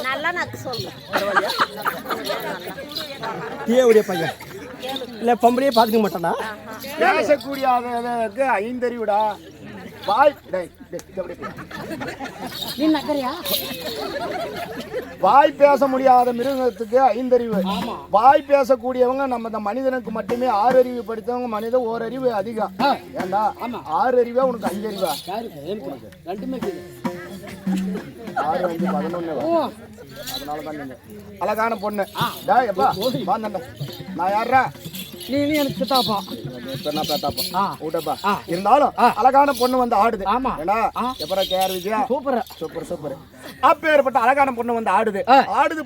நல்லா நக்கு சொல்லு. தேவடைய பையன் இல்லை பொம்பளையே பார்த்துக்க மாட்டானா? பேசக்கூடிய அதற்கு ஐந்தறிவுடா. வாய் நீ நக்கறியா? வாய் பேச முடியாத மிருகத்துக்கு ஐந்தறிவு. வாய் பேசக்கூடியவங்க நம்ம இந்த மனிதனுக்கு மட்டுமே 6 அறிவு படித்தவங்க மனிதன் ஓரறிவு அதிகம். ஏண்டா 6 அறிவா உனக்கு 5 அறிவா? 6 5 11. அதனாலதான் நீங்க அழகான பொண்ணு. எப்பா வாங்க, நான் யாரா? நீ எனக்கு சித்தாப்பா. இருந்தாலும் அழகான பொண்ணு வந்து ஆடுது. ஆமா. எப்பரா KR Vijaya? Super super super. அப்பேற்பட்ட அழகான பொண்ணு வந்து ஆடுது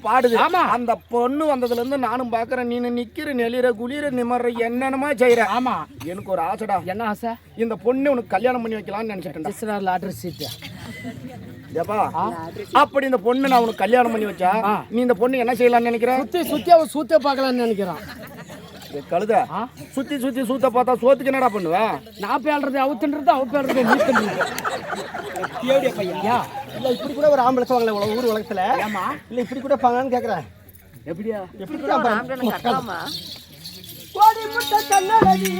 பாடுது. அந்த பொண்ணு வந்ததுல இருந்து நானும் பாக்குறேன். நீ நிக்கிற நெளிற குளிர நிமற என்னென்னமா செய்யற. ஆமா. எனக்கு ஒரு ஆசைடா. என்ன ஆசை? இந்த பொண்ணு உனக்கு கல்யாணம் பண்ணி வைக்கலாம்னு நினைச்சிட்டேன். அட்ரஸ் சீட்டு ஏப்பா, அப்படி இந்த பொண்ணு நான் உனக்கு கல்யாணம் பண்ணி வச்சா நீ இந்த பொண்ணு என்ன செய்யலாம்னு நினைக்கிற? சுத்தி அவ சூத்த பாக்கலாம்னு நினைக்கிறான். கழுத சுத்தி சுத்தி சூத்த பார்த்தா சோத்துக்கு என்னடா பண்ணுவேன்? நான் பேல்றது அவுத்துன்றது, அவ பேல்றது நீ தின்றது. தேவடைய பையன்யா இல்ல இப்படி கூட ஒரு ஆம்பளை சொல்லுவாங்களே உலக ஊர் உலகத்துல. ஏமா இல்ல இப்படி கூட பாங்கன்னு கேக்குறேன். எப்படியா எப்படி கூட ஆம்பளை கட்டலாமா? கோடி முட்டை கண்ணாடி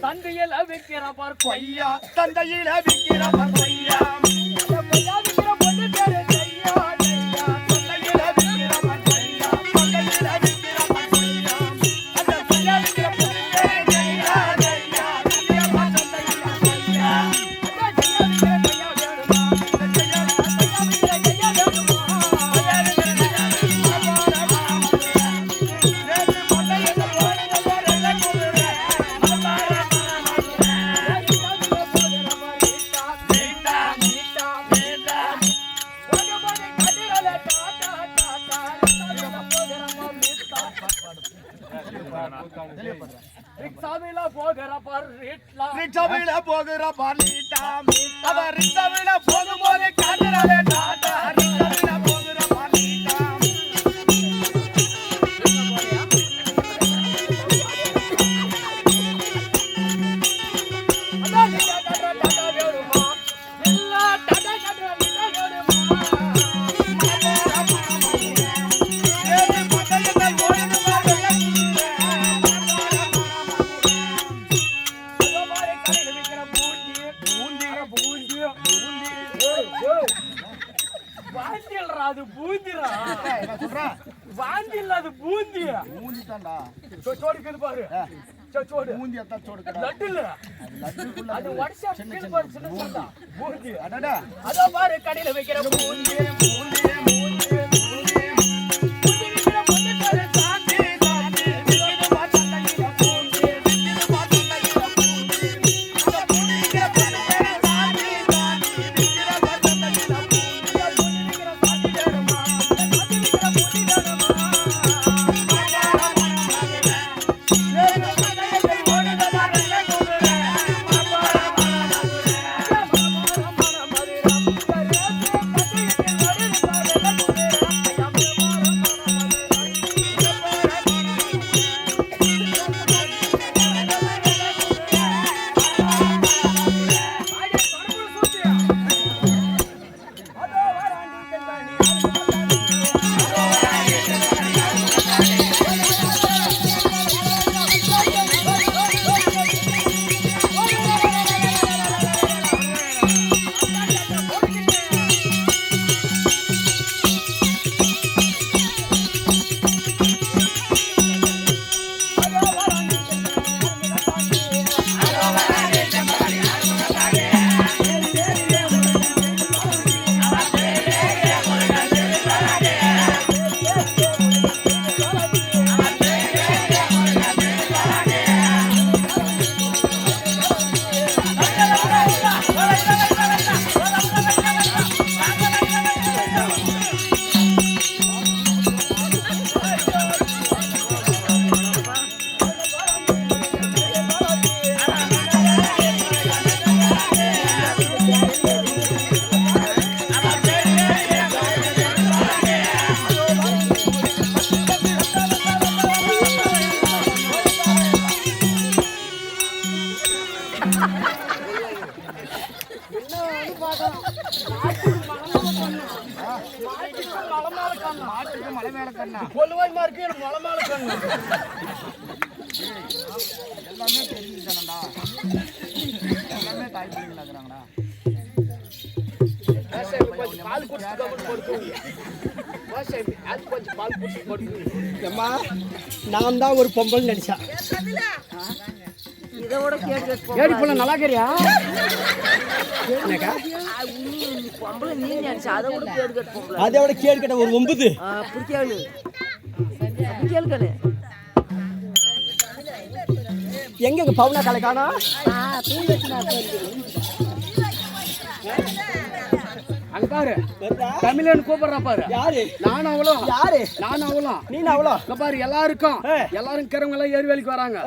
தந்தையில் விக்கிற பார் கொய்யா, தந்தையில விக்கிற பார் கொய்யா, விக்கிற பொண்ணு பேரு ஜெய்யா ஜெய்யா. தந்தையில விக்கிற பார் கொய்யா, தந்தையில விக்கிற பார் கொய்யா, அந்த கொய்யா விக்கிற பொண்ணு பேரு ஜெய்யா ஜெய்யா. தந்தையில தந்தையில கொய்யா, அந்த ஜெய்யா விக்கிற கொய்யா வேணுமா, அந்த ஜெய்யா விக்கிற கொய்யா வேணுமா, கொய்யா விக்கிற கொய்யா வேணுமா. நேத்து கொண்டையில போடுங்க போடுங்க குதிரை ரிக்ஷாவில போகிற பார் ரீட்லா, ரிக்ஷாவில போகிற பார் நீட்டா, அவ ரிக்ஷாவில போகும்போது காட்டுறாளே டாட்டா, ரிக்ஷாவில போகிற பார் நீட்டா. அது பூந்திரா வாந்தி இல்ல, அது பூந்தி. பூந்தி தான்டா. சோடுக்குது பாரு, சோடு பூந்தி அத்தா சோடுக்குடா. லட்டு இல்ல, அது வாட்ஸ்அப் ஸ்கிரீன் பாரு, சின்னதா பூந்தி. அடடா, அதோ பாரு கடையில வைக்கிற பூந்தி பூந்தி பூந்தி பூந்தி. பூந்தி விக்கிற பொண்ணு பேரு சாந்தி மேல கண்ணா கொல்லுவாய் மார்க்கு எனக்கு மலை மேல கண்ணு எல்லாமே தெரிஞ்சுதானடா எல்லாமே தாய் பிள்ளைங்களா இருக்கறாங்கடா பால் குடிச்சு போடுங்க கொஞ்சம் பால் குடிச்சு போடுங்க அம்மா நான் தான் ஒரு பொம்பல் நினைச்சா இதோட கேட்டு ஏடி புள்ள நல்லா இருக்கறியா என்னக்கா பொம்பளை நீ நினைச்சா அதை விட கேடு கட்டு பொம்பளை அதோட கேடு கட்ட ஒரு 9 பிடிக்காது கேள்கனே எங்க பவுனா காலை காணோம் தூ வச்சுனா அங்க பாரு தமிழன் கூப்பிடுறா பாரு யாரு நானும் அவளும் யாரு நானும் அவளும் நீ அவளும் இங்க பாரு எல்லாருக்கும் எல்லாரும் இருக்கிறவங்க எல்லாம் ஏரி வேலைக்கு வராங்க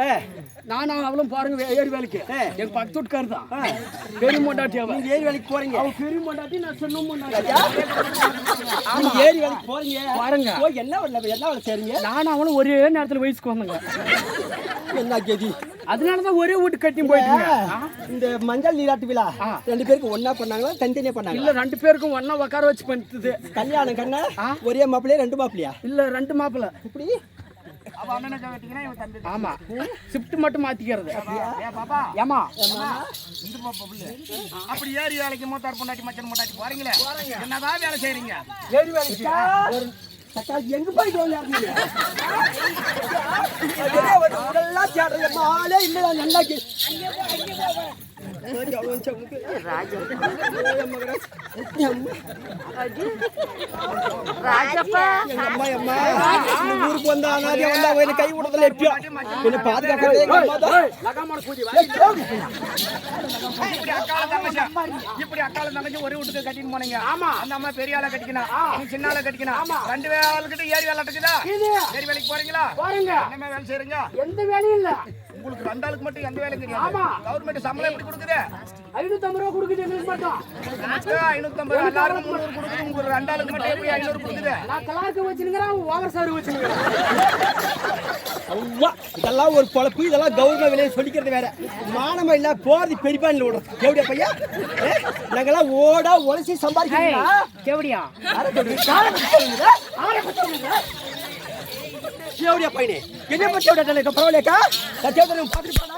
நானும் அவளும் பாருங்க ஏரி வேலைக்கு எங்க பக்கத்து வீட்டுக்காரு தான் பெரிய மொண்டாட்டி அவன் ஏரி வேலைக்கு போறீங்க அவ பெரிய மொண்டாட்டி நான் சொன்ன மொண்டாட்டி ஏரி வேலைக்கு போறீங்க பாருங்க என்ன வேலை செய்றீங்க நானும் அவளும் ஒரே நேரத்துல வயசுக்கு வந்தாங்க என்ன கேதி அதனாலதான் ஒரே வீட்டு கட்டி போயிட்டீங்க இந்த மஞ்சள் நீராட்டு விழா 2 பேருக்கு ஒண்ணா பண்ணாங்களா தனித்தனியா பண்ணாங்க இல்ல 2 பேருக்கும் ஒண்ணா உட்கார வச்சு பண்ணிட்டு கல்யாணம் கண்ணா ஒரே மாப்பிள்ளையா 2 மாப்பிள்ளையா இல்ல 2 மாப்பிள்ளை இப்படி அவ அண்ணனை கட்டிக்கினா இவன் தம்பி ஆமா ஷிஃப்ட் மட்டும் மாத்திக்கிறது ஏ பாப்பா ஏமா இந்த பாப்பா புள்ள அப்படி ஏரி வேலைக்கு மூத்தார் பொண்டாட்டி மச்சன் பொண்டாட்டி போறீங்களே என்னதான் வேலை செய்றீங்க ஏரி வேலைக்கு எங்க போயிட்டு வந்தாருங்க உடல்லாம் தேடுற மாலே இல்ல நல்லா ஊருக்கு வந்தா கை விடுறதுல எப்பயும் பாதுகாக்கிறது இப்படி அக்கால தங்கச்சி ஒரே வீட்டுக்கு கட்டின்னு போனீங்க ஆமா அந்த அம்மா பெரிய ஆளை கட்டிக்கணும் நீ சின்ன ஆளை கட்டிக்கணும் 2 வேலைக்கிட்ட ஏரி வேலை இருக்குதா ஏரி வேலைக்கு போறீங்களா பாருங்க என்ன வேலை செய்றீங்க எந்த வேலையும் இல்ல உங்களுக்கு 2 ஆளுக்கு மட்டும் எந்த வேலையும் தெரியாது ஆமா கவர்மெண்ட் சம்பளம் எப்படி கொடுக்குது 550 ரூபாய் கொடுக்குது எங்களுக்கு மட்டும் 550 எல்லாரும் 300 கொடுக்குது உங்களுக்கு 2 ஆளுக்கு மட்டும் எப்படி 500 கொடுக்குது நான் கலாருக்கு வச்சிருக்கேன் ஓவர் சார் வச்சிருக்கேன் அவ்வா இதெல்லாம் ஒரு பொழப்பு இதெல்லாம் கவர்மெண்ட் விலையை சொல்லிக்கிறது வேற மானமா இல்ல போறது பெரியப்பான்ல ஓடுறது கேவடியா பையா நாங்கெல்லாம் ஓடா உழைச்சி சம்பாதிக்கிறீங்களா கேவடியா கேவடியா பையனே என்ன பத்தி விடல பரவாயில்லைக்கா தேவதரம் பாத்துட்டு போனா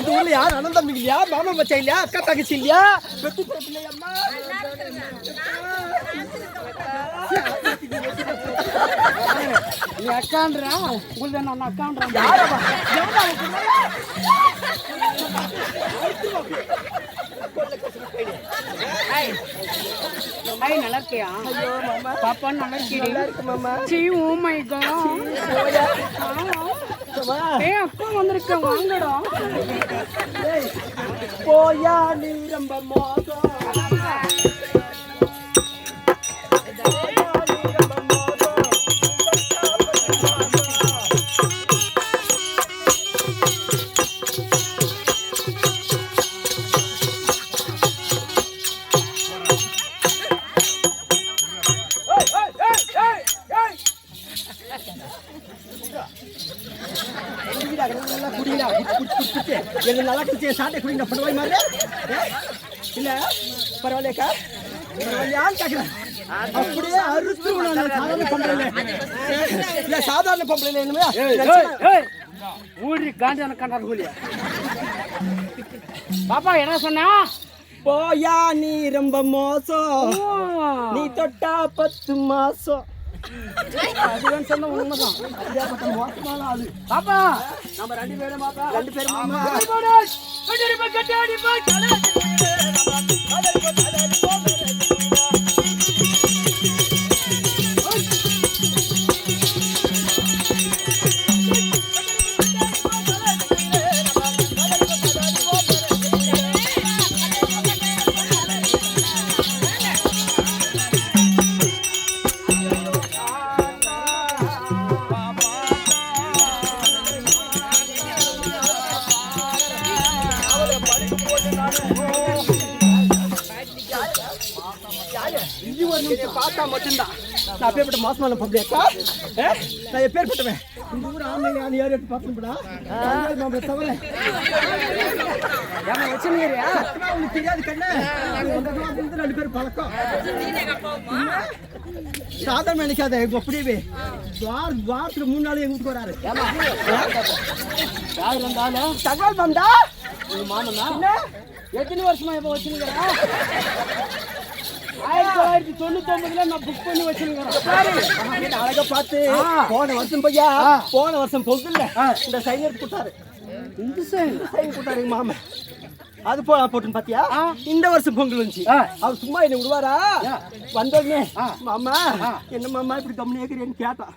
இந்த ஊர்ல யார் அண்ணன் தம்பி இல்லையா மாமா மச்சா இல்லையா அக்கா தங்கச்சி இல்லையா பெத்து இல்லையம்மா நீ அக்கான்றா உங்களுக்கு நான் அக்கான்றேன் ஹாய் நல்லா இருக்கியா பாப்பா நல்லா இருக்கு மாமா சீ ஓ மை காட் ஏய் அக்கா வந்திருக்க வாங்கடா போயா நீ ரொம்ப மோசம் நல்லா குடிச்சு சாட்டை குடிங்க பரவாயில்ல மாதிரி இல்ல பரவாயில்லைக்கா பரவாயில்லையான்னு கேட்கிறேன் அப்படியே அறுத்து சாதாரண பொம்பளை இல்ல சாதாரண பொம்பளை இல்லையா ஊடி காண்டான கண்டார் கூலியா பாப்பா என்ன சொன்னா போயா நீ ரொம்ப மோசம் நீ தொட்டா 10 மாசம் அதுதான் சொன்ன உண்மைதான் அப்படியாப்பட்ட மோசமான ஆளு பாப்பா நம்ம 2 பேரும் பாப்பா 2 பேரும் மாமா இது ஒரு நிமிஷம் பார்த்தா மட்டும்தான் நான் அப்பேற்பட்ட மோசமான பப்ளிக்கா நான் எப்பேற்பட்டவன் இந்த ஊர் ஆன்லைன் யாரும் யாரும் எடுத்து பார்க்கணும்டா நம்மள தவிர ஏமா வச்சுருக்கிறியா உங்களுக்கு தெரியாது கண்ணு ரெண்டு பேரும் பழக்கம் சாதாரண நினைக்காத அப்படியே வாரத்துக்கு 3 நாள் எங்க வீட்டுக்கு வராரு யார் வந்தாலும் தகவல் வந்தா உங்க மாமனா எத்தனை வருஷமா இப்ப வச்சுருக்கிறா 1999 நான் புக் பண்ணி வச்சிருக்கிறேன் அழகா பார்த்து போன வருஷம் பையா போன வருஷம் பொங்கல்ல இந்த சைன் கொடுத்தாரு இந்த சைன் கொடுத்தாரு மாமா அது போட்டுன்னு பாத்தியா இந்த வருஷம் பொங்கல் வந்துச்சு அவர் சும்மா என்ன விடுவாரா வந்தோடனே மாமா என்ன மாமா இப்படி கம்முனு ஏக்குறேன்னு கேட்டான்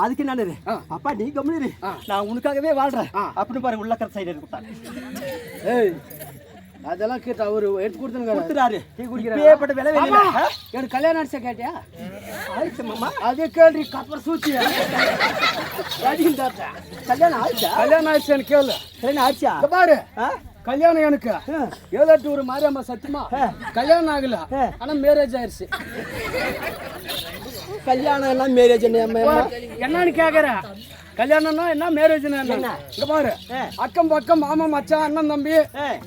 அதுக்கு நானு அப்பா நீ கம்முனு நான் உனக்காகவே வாழ்றேன் அப்படின்னு பாருங்க உள்ளக்கர சைடு கொடுத்தாரு அதெல்லாம் கேட்டு அவரு எடுத்து கொடுத்துறாரு டீ குடிக்கிறாரு விலை எனக்கு கல்யாணம் ஆயிடுச்சா கேட்டியா ஆயிடுச்சு மாமா அதே கேள்வி கப்பர் சூச்சி கல்யாணம் ஆயிடுச்சா கல்யாணம் ஆயிடுச்சு கேளு கல்யாணம் ஆயிடுச்சா பாரு கல்யாணம் எனக்கு 7-8 ஒரு மாரியம்மா சத்தியமா கல்யாணம் ஆகல ஆனா மேரேஜ் ஆயிடுச்சு கல்யாணம் எல்லாம் மேரேஜ் என்னன்னு கேக்குறேன் கல்யாணம்னா என்ன மேரேஜ் என்ன இங்க பாரு அக்கம் பக்கம் மாமா மச்சான் அண்ணன் தம்பி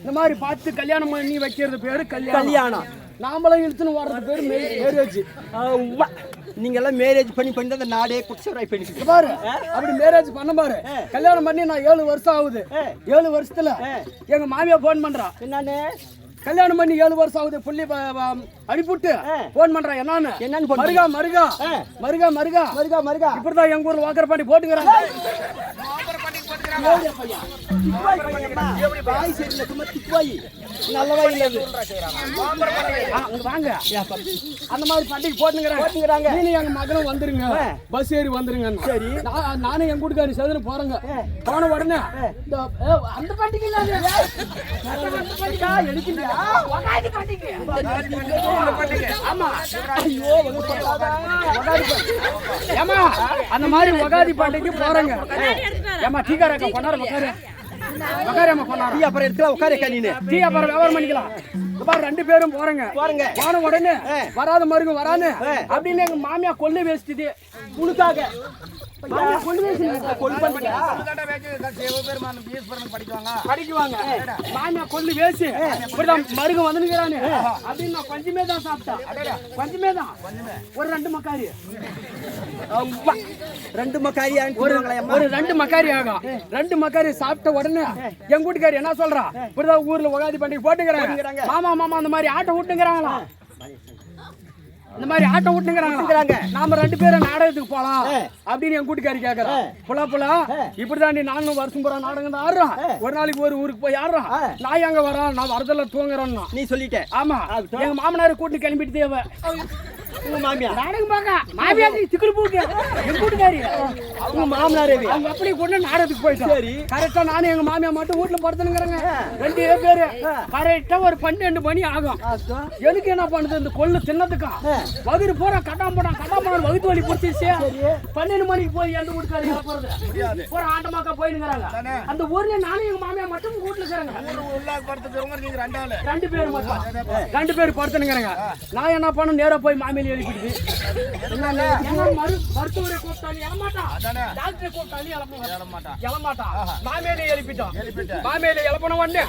இந்த மாதிரி பார்த்து கல்யாணம் பண்ணி வைக்கிறது பேரு கல்யாணம் நாமளும் இழுத்துன்னு வர்றது பேரு மேரேஜ் நீங்க எல்லாம் மேரேஜ் பண்ணி அந்த நாடே குடிச்சவராய் பண்ணி பாரு அப்படி மேரேஜ் பண்ண பாரு கல்யாணம் பண்ணி நான் 7 வருஷம் ஆகுது 7 வருஷத்துல எங்க மாமியா போன் பண்றா என்னன்னு கல்யாணம் பண்ணி 7 வருஷம் ஆகுது புள்ளி அடிப்புட்டு போன் பண்றா என்னன்னு மருகா இப்படிதான் எங்க ஊர்ல வாக்கர் பாண்டி போட்டுக்கிறாங்க அந்த மாதிரி பண்டிகை போட்டுங்கிறாங்க எங்க மகனும் வந்துருங்க பஸ் ஏறி வந்துருங்க சரி நானும் எங்க வீட்டுக்காரி சதுர போறேங்க போன உடனே அந்த பண்டிகை அந்த மாதிரி உகாதி பண்டிகைக்கு போறேங்க ஏமா டீக்காரக்கா கொண்டாரு அப்புறம் எடுத்துக்கலாம் உட்கார நீ டீ அப்புறம் வியாபாரம் பண்ணிக்கலாம் பாரு 2 பேரும் போறேங்க போன உடனே வராத மருங்க வரானு அப்படின்னு எங்க மாமியா கொல்லு வேஸ்ட்டுது உனக்காக படிக்குவாங்க மாமியா கொல்லு வேசி மருக வந்துக்கிறானு அப்படின்னு நான் கொஞ்சமே தான் சாப்பிட்டேன் கொஞ்சமே தான் ஒரு 2 மக்காரி 2 மக்காரி ஒரு 2 மக்காரி ஆகும் 2 மக்காரி சாப்பிட்ட உடனே எங்க வீட்டுக்காரி என்ன சொல்றா இப்படிதான் ஊர்ல உகாதி பண்டிகை போட்டுக்கிறாங்க மாமா அந்த மாதிரி ஆட்டை விட்டுங்கிறாங்களா இந்த மாதிரி ஆட்டை விட்டுங்கிறாங்க நாம 2 பேரும் நாடகத்துக்கு போலாம் அப்படின்னு என் கூட்டுக்காரி கேக்குறேன் புலா இப்படிதான் நானும் வருஷம் பூரா நாடகம் தான் ஆடுறோம் ஒரு நாளைக்கு ஒரு ஊருக்கு போய் ஆடுறோம் நான் எங்க வரோம் நான் வரதெல்லாம் தூங்குறேன்னா நீ சொல்லிட்ட ஆமா எங்க மாமனார் கூட்டு கிளம்பிட்டு தேவை உங்க மாமியார் நாடகம் பாக்க மாமியார் திக்குரு போட்டு என் கூட்டுக்காரி அவங்க மாமனாரே அவங்க அப்படி கொண்டு நாடகத்துக்கு போயிட்டோம் சரி கரெக்டா நானும் எங்க மாமியா மட்டும் வீட்டுல படுத்துனுங்கிறேங்க 2 பேரு கரெக்டா ஒரு 12 மணி ஆகும் எனக்கு என்ன பண்ணுது இந்த கொள்ளு தின்னதுக்கா வகுறு போற கட்டாம வகுத்து வலி பிடிச்சிச்சு 12 மணிக்கு போய் எந்த வீட்டுக்காரி போறது போற ஆட்டமாக்கா போயினுங்கிறாங்க அந்த ஊர்ல நானும் எங்க மாமியா மட்டும் வீட்டுல இருக்கிறாங்க 2 பேர் மட்டும் 2 பேர் படுத்துனுங்கிறாங்க நான் என்ன பண்ண நேரா போய் மாமியா எழுப்பிடுது மருத்துவரை கூப்பிட்டாலும் எழமாட்டான் டாக்டரை கூப்பிட்டாலும் எழமாட்டான் மாமியில எழுப்பிட்டோம் மாமியில எழுப்பின உடனே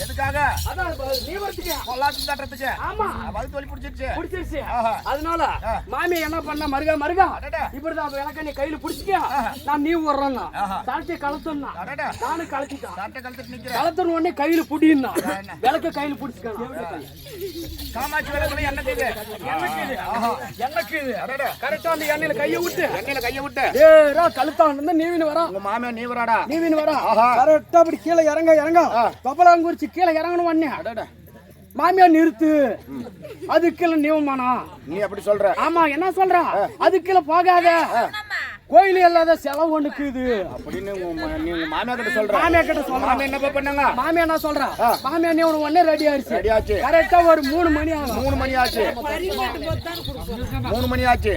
எதுக்காக அதான் நீவரத்துக்கு பொல்லாத்து தட்டுறதுக்கு ஆமா வகுத்து வலி பிடிச்சிருச்சு அதனால மாமியை என்ன பண்ண மருகா இப்படிதான் விளக்க கையில பிடிச்சிக்க நான் நீ வர்றேன்னா சாட்டை கலத்தோம்னா நானும் கலத்திட்டேன் கலத்துன உடனே கையில புடினா விளக்க கையில பிடிச்சிக்கணும் காமாட்சி விளக்குல கரெக்டா அந்த எண்ணெயில கைய விட்டு ஏரா கழுத்தாண்டு நீவின் வரா உங்க மாமியா நீவின் வரா கரெக்டா அப்படி கீழே இறங்க பப்பலாங்குறிச்சி கீழே இறங்கணும் உடனே மாமியா நிறுத்து அதுக்குள்ள நீவமானா நீ அப்படி சொல்ற ஆமா என்ன சொல்ற அதுக்குள்ள போகாத கோயில் இல்லாத செலவு ஒண்ணுக்குது அப்படின்னு நீங்க மாமியா கிட்ட சொல்ற மாமியா என்ன பண்ணாங்க மாமியா என்ன சொல்றா மாமியா நீ உடனே ரெடி ஆயிடுச்சு கரெக்டா ஒரு 3 மணி ஆகும் 3 மணி ஆச்சு 3 மணி ஆச்சு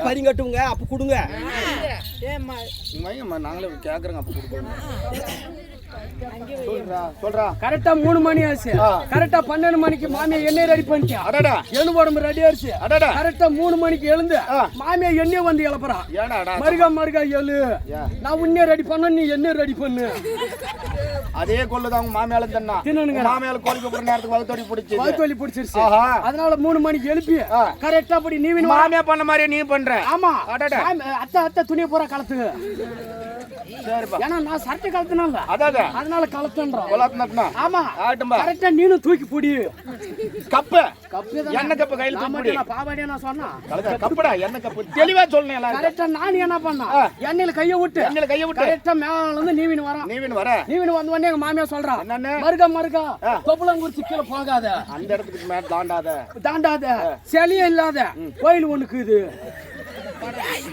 பரிங்கட்டுங்க அப்ப கொடுங்க நாங்களே கேக்குறோங்க அப்ப கொடுங்க சொல்றா. கரெக்டா 3 மணி ஆச்சு. கரெக்டா 12 மணிக்கு மாமியா எண்ணெய் ரெடி பண்ணிட்டா. அடடா. எண்ணெய் உடம்பு ரெடி ஆயிடுச்சு. அடடா. கரெக்டா 3 மணிக்கு எழுந்து மாமியா எண்ணெய் வந்து எழுப்புறா. மருகா எழு, நான் உன்னைய ரெடி பண்ண, நீ எண்ணெய் ரெடி பண்ணு. அதே கொள்ளுதான் உங்க மாமியால தன்னா. மாமியால கோழிக்கு போற நேரத்துக்கு வகுத்தோலி பிடிச்சிருச்சு. அதனால 3 மணிக்கு எழுப்பி கரெக்டா படி நீ மாமியா பண்ண மாதிரி நீ பண்ற. ஆமா. அடடா. அத்தை துணியை பூரா கலத்து. சரிப்பா. ஏன்னா நான் சட்டை கலத்துனால அதனால கலத்துன்றோம். ஆமா. கரெக்டா நீனும் தூக்கி புடி. கப்பு எண்ணெய் கப்பு கையில தூக்கி பாவாடியா நான் சொன்னா கப்புடா எண்ணெய் கப்பு தெளிவா சொல்லணும். கரெக்டா நான் என்ன பண்ணா எண்ணெயில கைய விட்டு கரெக்டா மேல இருந்து நீவின் வந்த உடனே எங்க மாமியா சொல்றா, மருகா தொப்புளங்குறிச்சி கீழே போகாத, அந்த இடத்துக்கு மேல தாண்டாத செலியே இல்லாத கோயில் ஒண்ணுக்கு இது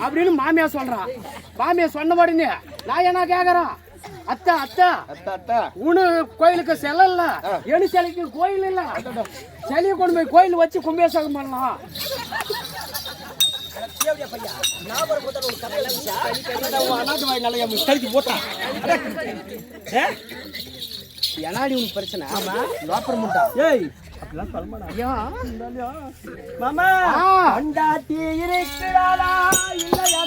அப்படின்னு மாமியா சொல்றான். மாமியா சொன்ன உடனே நான் என்ன கேக்குறேன், அத்தா உனு கோயிலுக்கு செல இல்ல, எணு சிலைக்கு கோயில் இல்ல, சிலையை கொண்டு போய் கோயில் வச்சு கும்பேசகம் பண்ணலாம். பிரச்சனை மாமா அண்டாட்டி இருக்கிறாளா இல்லையா?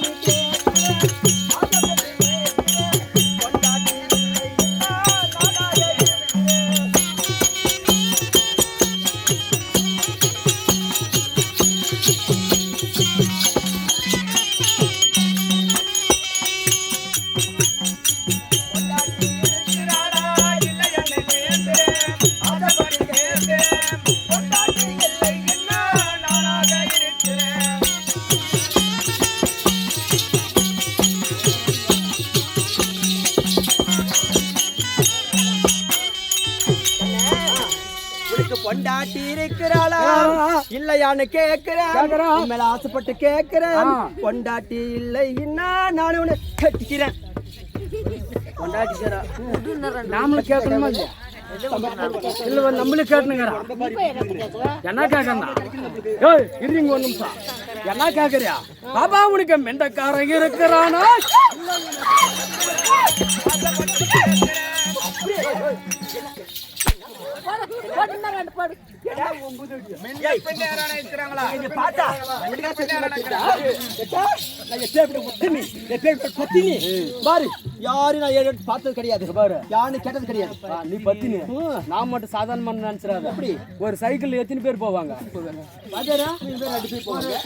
பொண்டாட்டி இருக்கிறாளா இல்லையான்னு கேக்குறேன், மேல ஆசைப்பட்டு கேக்குறேன். பொண்டாட்டி இல்லைன்னா நானும் உன்னை கட்டிக்கிறேன். பொண்டாட்டி நாமளும் கேட்கணுமா இல்லையா? இல்ல நம்மளும் கேட்டுனுங்கிறா. என்ன கேட்கறா? இருங்க ஒரு நிமிஷம். என்ன கேக்குறியா? பாபா உனக்கு மெண்டக்காரன் இருக்கிறானா? பார்த்தது கிடையாது, யாரு கேட்டது கிடையாது. நீ பத்தினி நான் மட்டும் சாதாரணமா நினைச்சிடாத. ஒரு சைக்கிள் எத்தனை பேர் போவாங்க?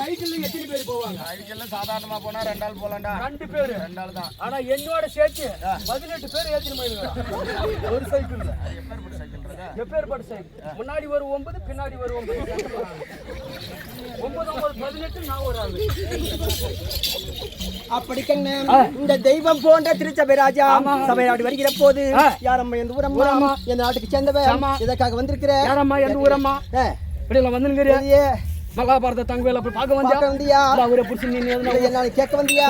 சைக்கிள் எத்தனை பேர் போவாங்க? சாதாரணமா போனா 2 ஆள் போலாம்டா. 2 பேர் 2 ஆள் தான். ஆனா என்னோட சேர்த்து 18 பேர் ஏத்தின போயிருக்காங்க ஒரு சைக்கிள்ல. எப்பேற்பட்ட சைக்கிள்? முன்னாடி ஒரு 9, பின்னாடி ஒரு 9. 9 18 நான் ஒரு ஆளு. அப்படி கண்ணு இந்த தெய்வம் போன்ற திருச்சபை ராஜா சபையாடி வருகிற போது யாரம்மா எந்த ஊரம்மா, எந்த நாட்டுக்கு சேர்ந்தவன், இதற்காக வந்திருக்கிற யாரம்மா, எந்த ஊரம்மா, இப்படியெல்லாம் வந்துருக்கிறியா? மகாபாரத தங்கவேல போய் பார்க்க வந்தியா? அவரை புடிச்சு நீ என்ன கேட்க வந்தியா?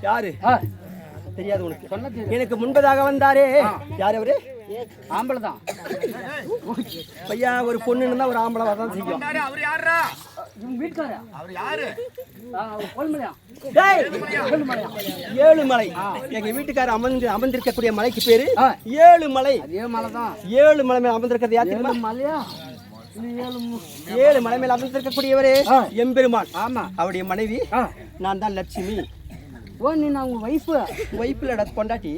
யாரு தெரியாது உனக்கு? எனக்கு முன்பதாக வந்தாரே யாரு அவரு? ஆம்பளை தான் பையா. ஒரு பொண்ணு இருந்தா ஒரு ஆம்பளை தான் செய்யும். இவங்க வீட்டுக்காரா அவர் யாரு? கொல்மலையா டேய், ஏழுமலை. எங்க வீட்டுக்காரர் அமர்ந்திருக்கக்கூடிய மலைக்கு பேரு ஏழுமலை. அதே மலை தான். ஏழு மலை மேல அமர்ந்திருக்கிறது யார் தெரியுமா? மலையா? ஏழு மலை மேல அமர்ந்திருக்கக்கூடியவரே எம்பெருமான். ஆமா. அவருடைய மனைவி நான் தான் லட்சுமி. ஓ நீ நான் உங்க வைஃப்ல பொண்டாட்டி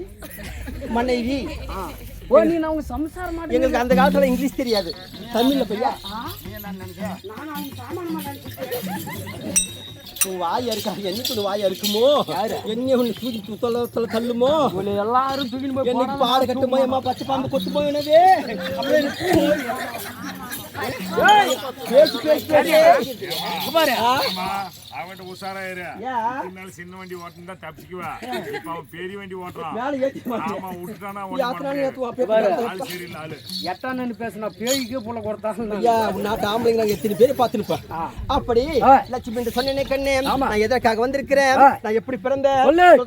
மனைவி. ஓ நீ நான் உங்க சம்சாரம் மாட்டேன். எங்களுக்கு அந்த காலத்துல இங்கிலீஷ் தெரியாது, தமிழ்ல பையா. வாயா இருக்கா? என்ன வாயா இருக்குமோ? என்ன ஒண்ணு தூக்கி தொலை தள்ளுமோ? எல்லாரும் தூக்கிட்டு போய் என்னைக்கு பாடு கட்டுமோ? எம்மா பச்சை பாம்பு கொத்துமோ? எனவே அவன்கிட்ட உஷாராயிரு. சின்ன வண்டி ஓட்டுனா தப்பிச்சுக்குவா. இப்ப அவன் பெரிய வண்டி ஓட்டுறான். ஆமா, விட்டுட்டானா எட்டான்னு பேசினா பேய்க்கே போல கொடுத்தாங்க. நாட்டு ஆம்பளைங்க எத்தனை பேர் பார்த்துருப்பேன். அப்படி லட்சுமி சொன்னேனே கண்ணே, நான் எதற்காக வந்திருக்கிறேன், நான் எப்படி பிறந்தேன் சொல்றேன்.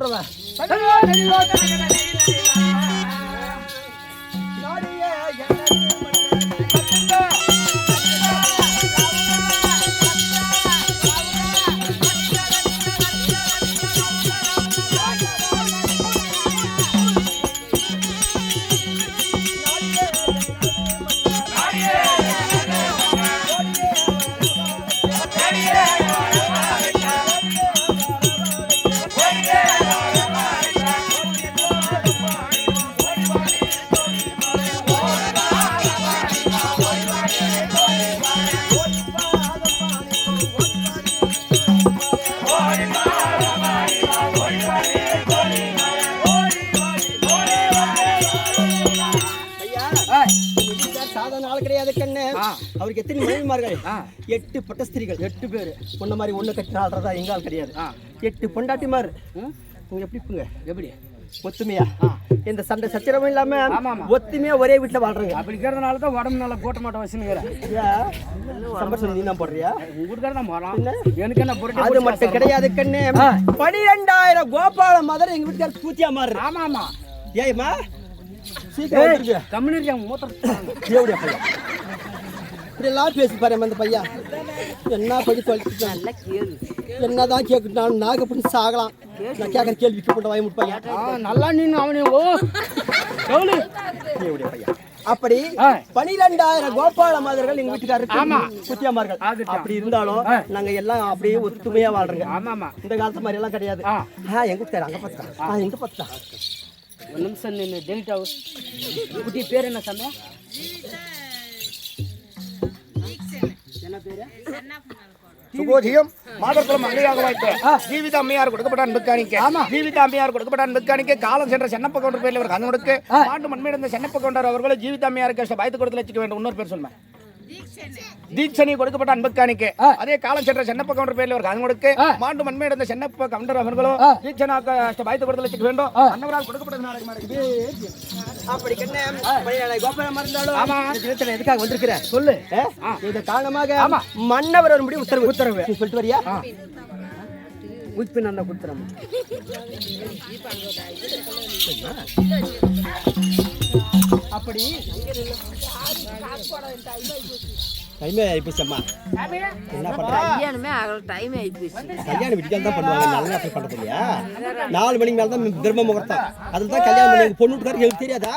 அவருக்கு எத்தனை மனைவிமார்கள்? 8 பட்டஸ்திரிகள், 8 பேர். பொண்ணு மாதிரி ஒண்ணு கட்டி ஆடுறதா எங்கால் கிடையாது. 8 பொண்டாட்டிமார். எப்படி ஒத்துமையா? இந்த சண்டை சச்சரவும் இல்லாம ஒத்துமையா ஒரே வீட்டுல வாழ்றாங்க. அப்படி இருக்கிறதுனால தான் உடம்பு நல்லா போட்ட மாட்டோம் வச்சுனுங்கிறேன். சம்பளம் நீ தான் போடுறியா? உங்களுக்கு தான் போறோம். எனக்கு என்ன போட்டு அது மட்டும் கிடையாது கண்ணு. 12,000 கோபால மதர் எங்க வீட்டுக்கார பூத்தியா மாறு. ஆமா ஆமா. ஏய்மா சீக்கிரம் கம்யூனிட்டி மூத்தர் எப்படியா பையன் இப்படியெல்லாம் பேசி பாரு அந்த பையன். என்ன படி சொல்லிட்டு என்னதான் கேட்கணும், நாக பிடிச்சி சாகலாம். நான் கேட்கற கேள்விக்கு போட்ட வாய் முட்பையன் நல்லா நின்று அவனே ஓ எப்படியா பையன். அப்படி 12,000 கோபால மாதர்கள் எங்க வீட்டுக்காரருக்கு குத்தியாமார்கள். அப்படி இருந்தாலும் நாங்க எல்லாம் அப்படியே ஒத்துமையா வாழ்றோங்க. இந்த காலத்து மாதிரி எல்லாம் கிடையாது. எங்க வீட்டுக்கார அங்க பார்த்தா எங்க பார்த்தா ஒரு நிமிஷம் நின்று டெலிட் ஆகும். குட்டி பேர் என்ன சொன்ன? என்ன பேரு? சுபோதியம் மாதர்குலம் மங்கையாக வாய்த்த ஜீவித அம்மையார் கொடுக்கப்பட்ட அன்புக்காணிக்க. ஜீவித அம்மையார் கொடுக்கப்பட்ட அன்புக்காணிக்க காலம் சென்ற சென்னப்ப கவுண்டர் பேரில் இவர் கந்து கொடுத்து ஆண்டு மண்மையிட சென்னப்ப கவுண்டர் அவர்களை ஜீவித அம்மையாருக்கு பயத்து கொடுத்து வச்சுக்க வேண்டும். இன்னொரு பேர் சொல்லுவேன். தீட்சணி கொடுக்கப்பட்ட அன்புக்காணிக்க. அதே காலம் சென்ற சென்னப்ப கவுண்டர் பேரில் இவர் கந்து கொடுத்து மாண்டு மண்மையிட சென்னப்ப கவுண்டர் அவர்களும் தீட்சணாக்க பயத்து கொடுத்து வச்சுக்க வேண்டும். அன்னவரால் கொடுக்கப்பட்ட நாளைக்கு அப்படி கோபாலம் இருந்தாலும் எதுக்காக வந்திருக்கிற சொல்லு. இது காரணமாக மன்னவர் வரும்படி உத்தரவு சொல்லிட்டு வரியா? உயிர்ப்பின் அந்த கொடுத்துறோம். அப்படி டைமே ஆயிப்போச்சம்மா. என்ன பண்ற? கல்யாணம் வீட்டுக்கு தான் பண்ணுவாங்க. நல்ல நேரத்தில் பண்றது இல்லையா? 4 மணிக்கு மேல தான் பிரம்ம முகூர்த்தம். அதுல தான் கல்யாணம் பண்ணி பொண்ணு வீட்டுக்காரருக்கு எனக்கு தெரியாதா?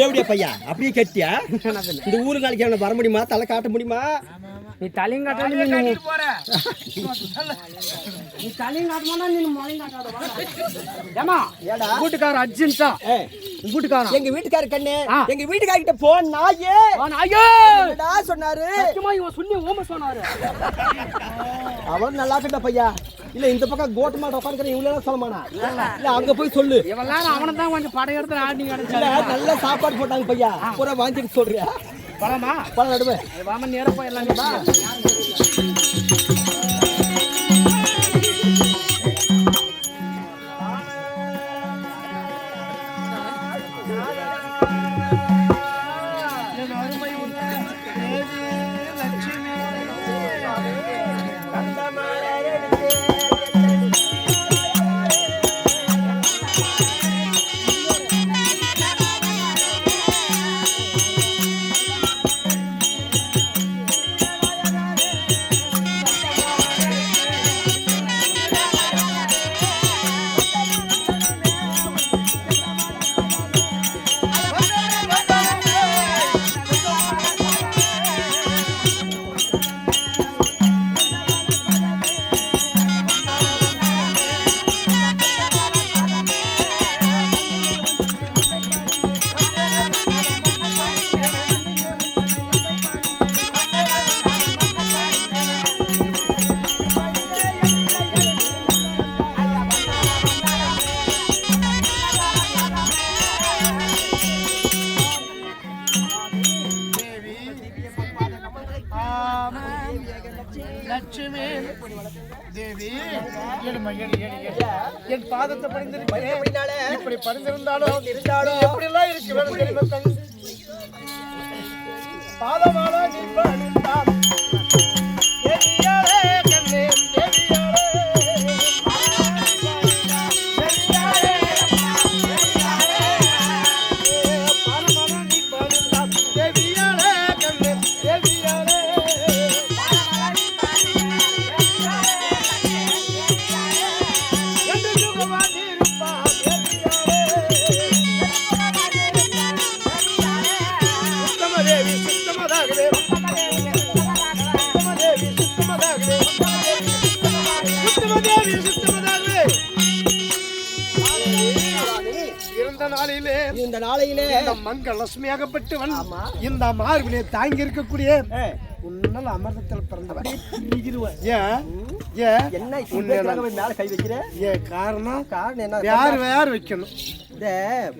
எப்படியா பையா அப்படியே கட்டியா? இந்த ஊரு நாளைக்கு அவனை வர முடியுமா? தலை காட்ட முடியுமா? நீ தலையும் காட்டாத நீ தலையும் காட்டமாட்டா நீ மலையும் காட்டாத. ஏமா வீட்டுக்காரர் அர்ஜென்ட்டா வீட்டுக்காரன் எங்க வீட்டுக்காரர் கண்ணு எங்க வீட்டுக்காரர்கிட்ட போன் நாயே சொன்னாரு. இவன் சொல்லி ஓம சொன்னாரு. அவன் நல்லா கிட்ட பையா. இல்ல இந்த பக்கம் கோட்டு மாட்ட உட்காந்துக்கிற இவ்வளவு சொல்லமானா? இல்ல அங்க போய் சொல்லு. இவெல்லாம் அவனை தான் கொஞ்சம் படையெடுத்து ஆடி நல்ல சாப்பாடு போட்டாங்க பையா. பூரா வாங்கிட்டு சொல்றியா? பழமா பழம் நடுவே வாமன் நேரம் போயிடலாம். லட்சுமி தேவி என் பாதத்தை பணிந்திருக்கிறேன். இப்படி பணிந்திருந்தாலும் எப்படி எல்லாம் இருக்கு வேணும் தெரியுமா கண்? பாதமானா நீ பணிந்தான் தேவியாரே கண்ணே தேவியாரே பாதமானா நீ பணிந்தான் தேவியாரே கண்ணே தேவியாரே என்று சுகமாதிருப்பா தேவியாரே சுத்தமதேவி இந்த நாளையிலே மங்கள் லட்சுமியாகப்பட்டவன் இந்த மார்பிலே தாங்கி இருக்கக்கூடிய உன்னல் அமிர்தத்தில் பிறந்தவன். மேல கை வைக்கிற காரணம் என்ன யார் வைக்கணும்? இந்த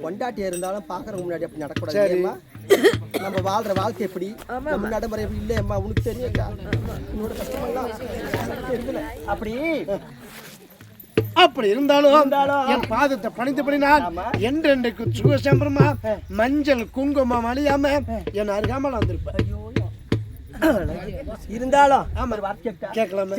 பொண்டாட்டியா இருந்தாலும் பாக்குறவங்க முன்னாடி அப்படி நடக்கூடாது. நம்ம வாழ்ற வாழ்க்கை எப்படி, நம்ம நடைமுறை எப்படி இல்லையம்மா உனக்கு தெரியுக்கா. உன்னோட கஷ்டமெல்லாம் தெரியல. அப்படி இருந்தாலும் என் பாதத்தை பணிந்தபடினால் என்றென்றைக்கு சுகசம்பரமா மஞ்சள் குங்குமம் அழியாம என் அருகாமல் வந்திருப்பேன். இருந்தாலும் கேட்கலாம்.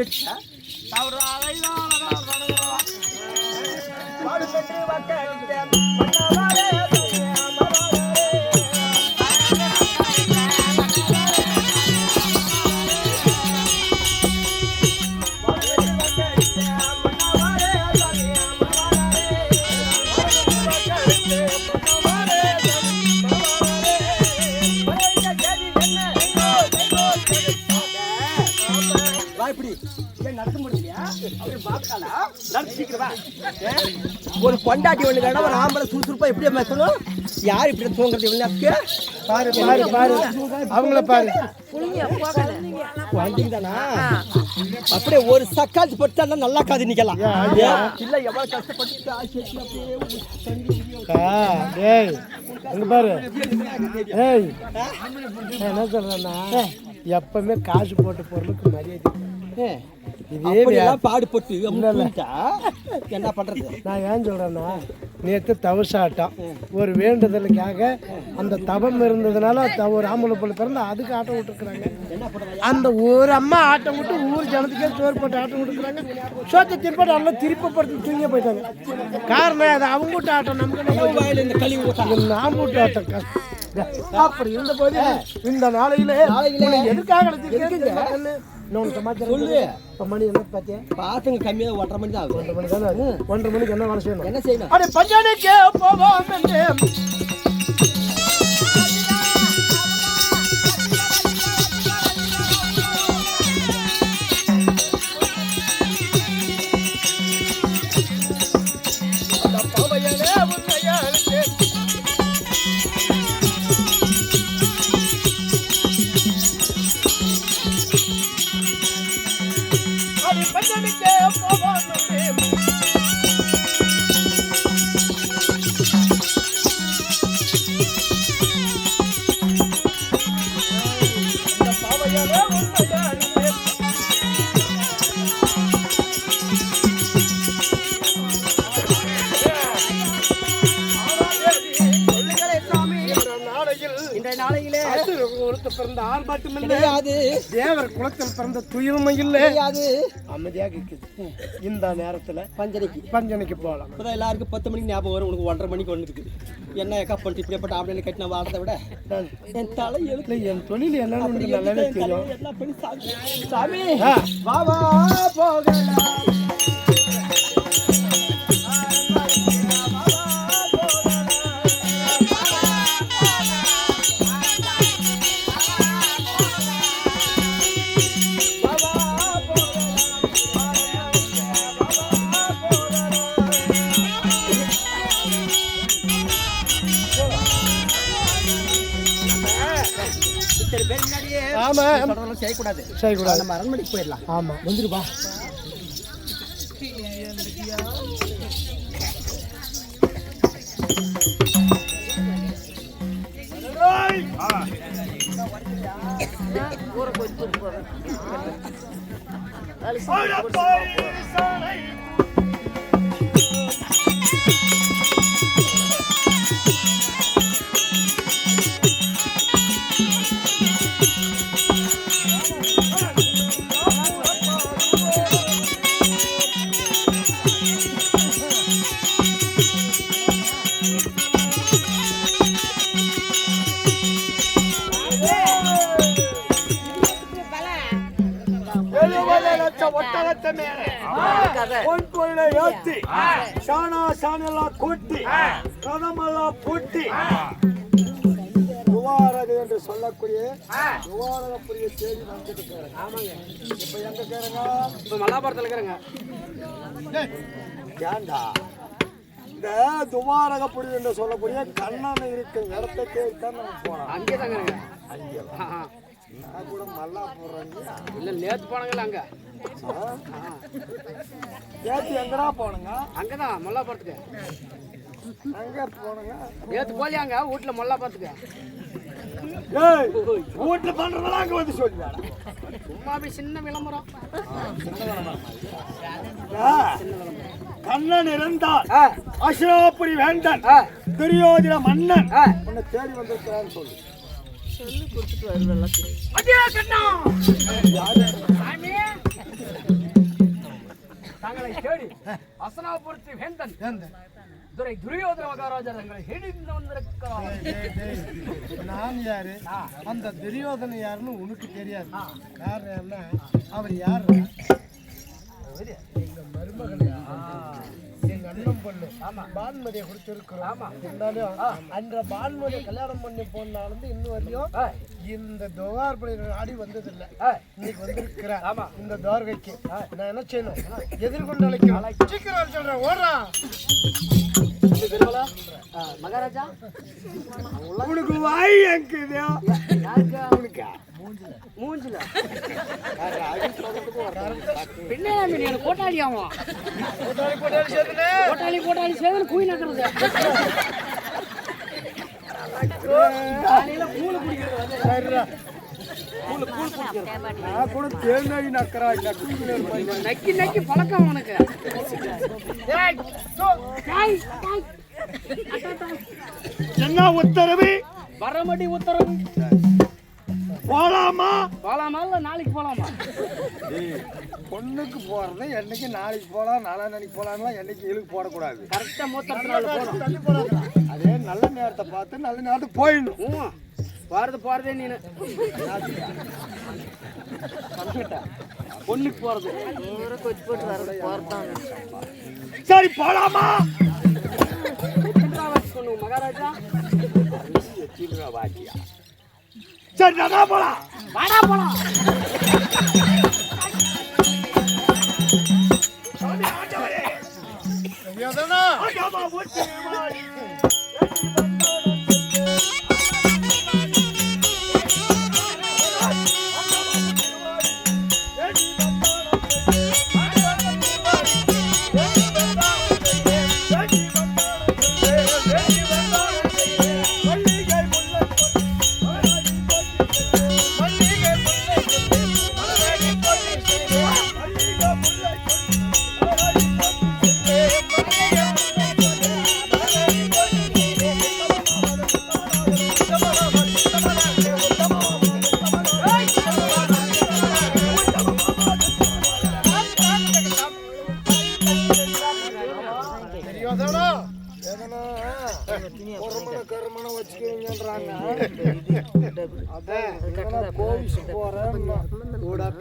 ஒரு பொண்டாட்டி ஒண்ணு கடை ஒரு ஆம்பளை சுறுசுறுப்பா எப்படி பேசணும்? யார் இப்படி தூங்குறது இவனுக்கு? பாரு பாரு பாரு அவங்கள பாரு. தானா அப்படியே ஒரு சக்காத்து பட்டா நல்லா காது நிக்கலாம். இல்ல எவ்வளவு கஷ்டப்பட்டு அங்க பாரு. என்ன சொல்றேன்னா எப்பவுமே காசு போட்டு பொருளுக்கு மரியாதை. பாடுபட்டு என்ன பண்றது? நான் ஏன் சொல்றேன்னா நேற்று தவசாட்டம் ஒரு வேண்டுதலுக்காக அந்த தவம் இருந்ததுனால ஒரு ஆம்பளை பிள்ளை பிறந்து அதுக்கு ஆட்டம் விட்டுருக்குறாங்க. அந்த ஒரு அம்மா ஆட்டம் விட்டு ஊர் ஜனத்துக்கே சோறு போட்டு ஆட்டம் விட்டுருக்குறாங்க. சோத்தை திருப்பாட்டு எல்லாம் திருப்பப்படுத்தி தூங்க போயிட்டாங்க. காரணம் அது அவங்க விட்டு ஆட்டம் நமக்கு நாம் விட்டு ஆட்டம் கஷ்டம். அப்படி இருந்த போது இந்த நாளையில எதுக்காக சொல்லு. மணி என்ன பாத்தியா? பாத்துங்க கம்மியா 1:30 மணி தான் ஆகும். 1:30 மணி தானே. 1:30 மணிக்கு என்ன வேலை செய்யணும்? என்ன செய்யணும்? அட பஞ்சானிக்கே போவோம் என்று பிறந்த ஆர்ப்பாட்டம் இல்லையாது. தேவர் குலத்தில் பிறந்த துயிலுமை இல்லையாது. அமைதியாக இருக்குது. இந்த நேரத்துல பஞ்சனைக்கு போகலாம். இப்பதான் எல்லாருக்கும் 10 மணிக்கு ஞாபகம் வரும். உனக்கு 1:30 மணிக்கு ஒண்ணு இருக்குது. என்ன எக்கா பண்ணிட்டு இப்படிப்பட்ட ஆம்பளை கட்டின வாழத்தை விட என் தலை எழுத்துல என் தொழில் என்னன்னு நல்லாவே தெரியும். சாமி வா வா போகலாம். ஆமா செய்யக்கூடாது. நம்ம அரண்மனைக்கு போயிடலாம். ஆமா வந்துருப்பா. ஊரை கொச்சு போறேன் ஒட்டகத்தை மேலே பொன் கோயிலை ஏத்தி சாணெல்லாம் கொட்டி கதமெல்லாம் பூட்டி துவாரகை என்று சொல்லக்கூடிய துவாரகப்புரிய தேடி வந்துட்டு ஆமாங்க. இப்ப எங்க கேளுங்க, இப்ப மல்லாபுரத்துல இருக்கிறேங்க. ஏண்டா இந்த துவாரகப்புரி என்று சொல்லக்கூடிய கண்ணன் இருக்கும் இடத்தை தேடித்தான் நம்ம போனோம். அங்கே தாங்க அங்கே நான் கூட மல்லா போடுறேங்க. இல்ல நேத்து போனாங்கல்ல அங்க. நேற்று எங்கடா போனுங்க? அங்கதான் மல்லாபுரத்துக்கு. அங்க போனுங்க. நேத்து போலியாங்க வீட்டுல மல்லாபுரத்துக்கு. ஏய் வீட்டுல பண்றதெல்லாம் அங்க வந்து சொல்லுடா. சும்மா போய் சின்ன விளம்பரம். கண்ணன் இருந்தால் அசுராபுரி வேந்தன் துரியோதன மன்னன் உன்னை தேடி வந்திருக்கிறான்னு சொல்லு. சொல்லி கொடுத்துட்டு வருவேன். தங்களை தேடி அசனாபுரத்து வேந்தன் துரை துரியோதன மகாராஜர் தங்களை ஹெடிந்து வந்திருக்கிறார். நான் யாரு, அந்த துரியோதன யாருன்னு உனக்கு தெரியாது. யாரு என்ன, அவர் யாரு? எங்க மருமகள், எங்க அண்ணன் பொண்ணு பான்மதியை கொடுத்திருக்கிறோம். இருந்தாலும் அந்த பான்மதியை கல்யாணம் பண்ணி போனாலும் இன்னும் வரையும் இந்த துவாரபுரி ஆடி வந்ததில்லை. இன்னைக்கு வந்திருக்கிறார் இந்த துவாரகைக்கு. நான் என்ன செய்யணும், எதிர்கொண்டு அழைக்கிறேன். சீக்கிரம் சொல்றேன், ஓடுறா. மகாராஜா உனக்கு வாய் எங்குது? மூஞ்சில பின்ன கோட்டாளியாமா கோட்டாளி சேர்ந்து கூய் நக்கிறது. நக்கி நக்கி பழக்கம் உனக்கு. என்ன உத்தரவு? வரமடி உத்தரவு. போலாமா? போலாமா இல்ல நாளைக்கு போலாமா? பொண்ணுக்கு போறது என்னைக்கு நாளைக்கு போலாம், நாளைக்கு போலாம்லாம் என்னைக்கு இழுக்கு போடக்கூடாது. கரெக்டா 34 போகணும். அதே நல்ல நேரத்தை பார்த்து நல்ல நேரத்துக்கு போயிடணும். போறதே நீனு பொண்ணுக்கு போறது ஊரை கொச்சு போட்டு வர போறதான். சரி போலாமா? மகாராஜா சரி நல்லா போலாம். வாடா போலாம்.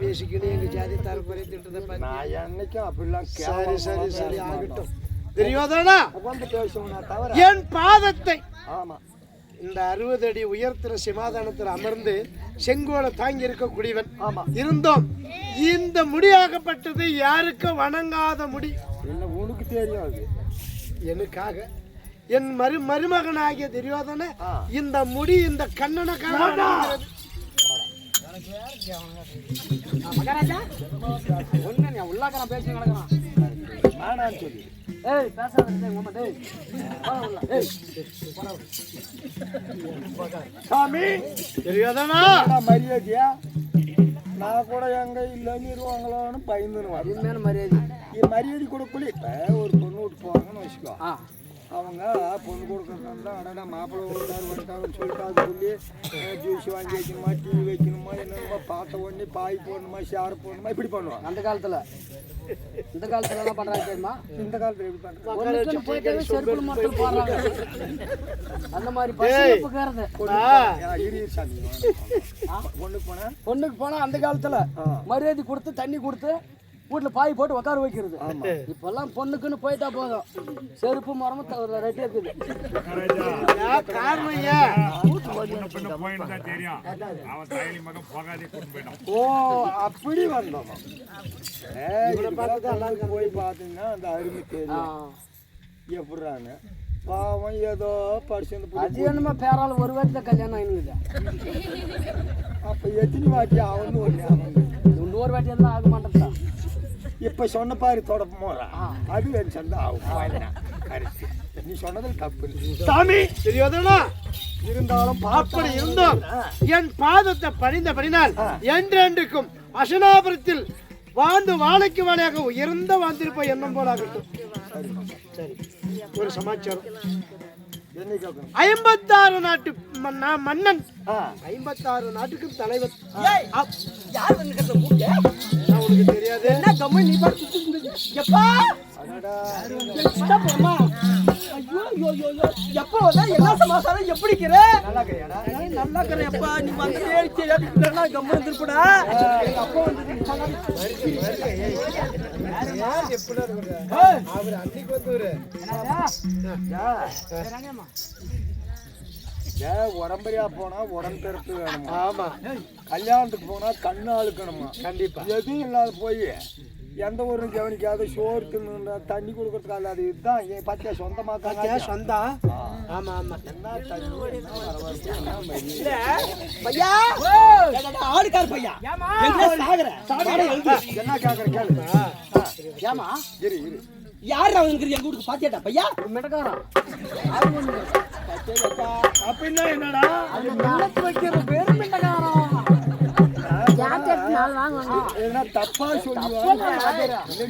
பேசிக்கிட்டு எங்க ஜாதி தரப்பறை திட்டத்தை நான் என்னைக்கும் அப்படிலாம் சரி சரி சரி ஆகட்டும். தெரியாதானா வந்து பேசுவோம் தவிர என் பாதத்தை ஆமா இந்த 60 அடி உயர்த்திர சிமாதானத்தில் அமர்ந்து செங்கோலை தாங்கி இருக்கக்கூடியவன். ஆமா இருந்தோம் இந்த முடியாகப்பட்டது யாருக்கும் வணங்காத முடி. என்ன உனக்கு தெரியும் அது எனக்காக என் மருமகனாகிய துரியோதன இந்த முடி இந்த கண்ணனுக்காக மகாராஜா ஒண்ணு உள்ளாக்கறான் பேசி நடக்கிறான். வேணான்னு சொல்லி ஏய் பேசாத எங்க அம்மா டேய் ஏய் சாமி தெரியாதானா மரியாதையா நான் கூட எங்க இல்லைன்னு இருவாங்களோன்னு பயந்துருவான் உண்மையான மரியாதை மரியாதை கொடுக்கல இப்ப ஒரு பொண்ணு விட்டு போவாங்கன்னு வச்சுக்கோ அவங்க பொண்ணு கொடுக்கறதா அடடா மாப்பிள்ளை வந்துட்டாங்கன்னு சொல்லிட்டு அது சொல்லி ஜூஸ் வாங்கி வைக்கணுமா டீ வைக்கணுமா என்னென்னமா பார்த்த உடனே பாய் போடணுமா ஷேர் போடணுமா இப்படி பண்ணுவாங்க அந்த காலத்துல இந்த காலத்துல என்ன பண்றாங்க தெரியுமா இந்த காலத்துல எப்படி பண்றாங்க போயிட்டு செருப்பு மட்டும் போடுறாங்க அந்த மாதிரி பசங்க கேறது பொண்ணுக்கு போனா அந்த காலத்துல மரியாதை கொடுத்து தண்ணி கொடுத்து வீட்டுல பாய் போட்டு உட்கார வைக்கிறது இப்பெல்லாம் பொண்ணுக்குன்னு போயிட்டா போதும் செருப்பு மரமும் ரெட்டி இருக்குது ஓ அப்படி வந்தோம் போய் பார்த்தீங்கன்னா அந்த அருமை தெரியும் எப்படிறாங்க பாவம் ஏதோ படிச்சு அது என்னமா பேரால ஒரு வாட்டி தான் கல்யாணம் ஆயினுங்குது அப்ப எத்தனை வாட்டி அவனு இன்னொரு வாட்டி எல்லாம் ஆக மாட்டேன் இப்ப சொன்ன பாரு தொடப்பமோறா அது என் சந்தா ஆகும் நீ சொன்னதில் தப்பு சாமி தெரியாதானா இருந்தாலும் அப்படி இருந்தோம் என் பாதத்தை பணிந்தபடினால் என்றென்றுக்கும் அசனாபுரத்தில் வாழ்ந்து வாழைக்கு வாழையாக உயர்ந்த வாழ்ந்திருப்ப எண்ணம் போல ஆகட்டும் சரி ஒரு சமாச்சாரம் 56 நாட்டு மன்னன் 56 நாட்டுக்கு தலைவர் உனக்கு தெரியாது எப்படி நல்லா எப்பா நீ வந்து கம்மன் திருப்படா அவர் அன்னைக்கு வந்து உடம்பரியா போனா உடம்பெருப்பு வேணுமா ஆமா கல்யாணத்துக்கு போனா கண்ணு அழுக்கணுமா கண்டிப்பா எதுவும் இல்லாத போய் எந்த ஊரும் கவனிக்காத சோறு தின்னு தண்ணி கொடுக்கறதுக்கு அல்லாது இதுதான் என் பத்தியா சொந்தமா தான் சொந்தம் ஆமா ஆமா பையா ஆளுக்கார் பையா என்ன கேக்குற கேளு ஏமா இரு இரு யாரு அவனுக்கு எங்க வீட்டுக்கு பாத்தியாட்டா பையா மிடக்காரன் அப்படின்னா என்னடா அது மில்லத்து வைக்கிற பேரு மிடக்காரன் தப்பா சொல்லுவாங்க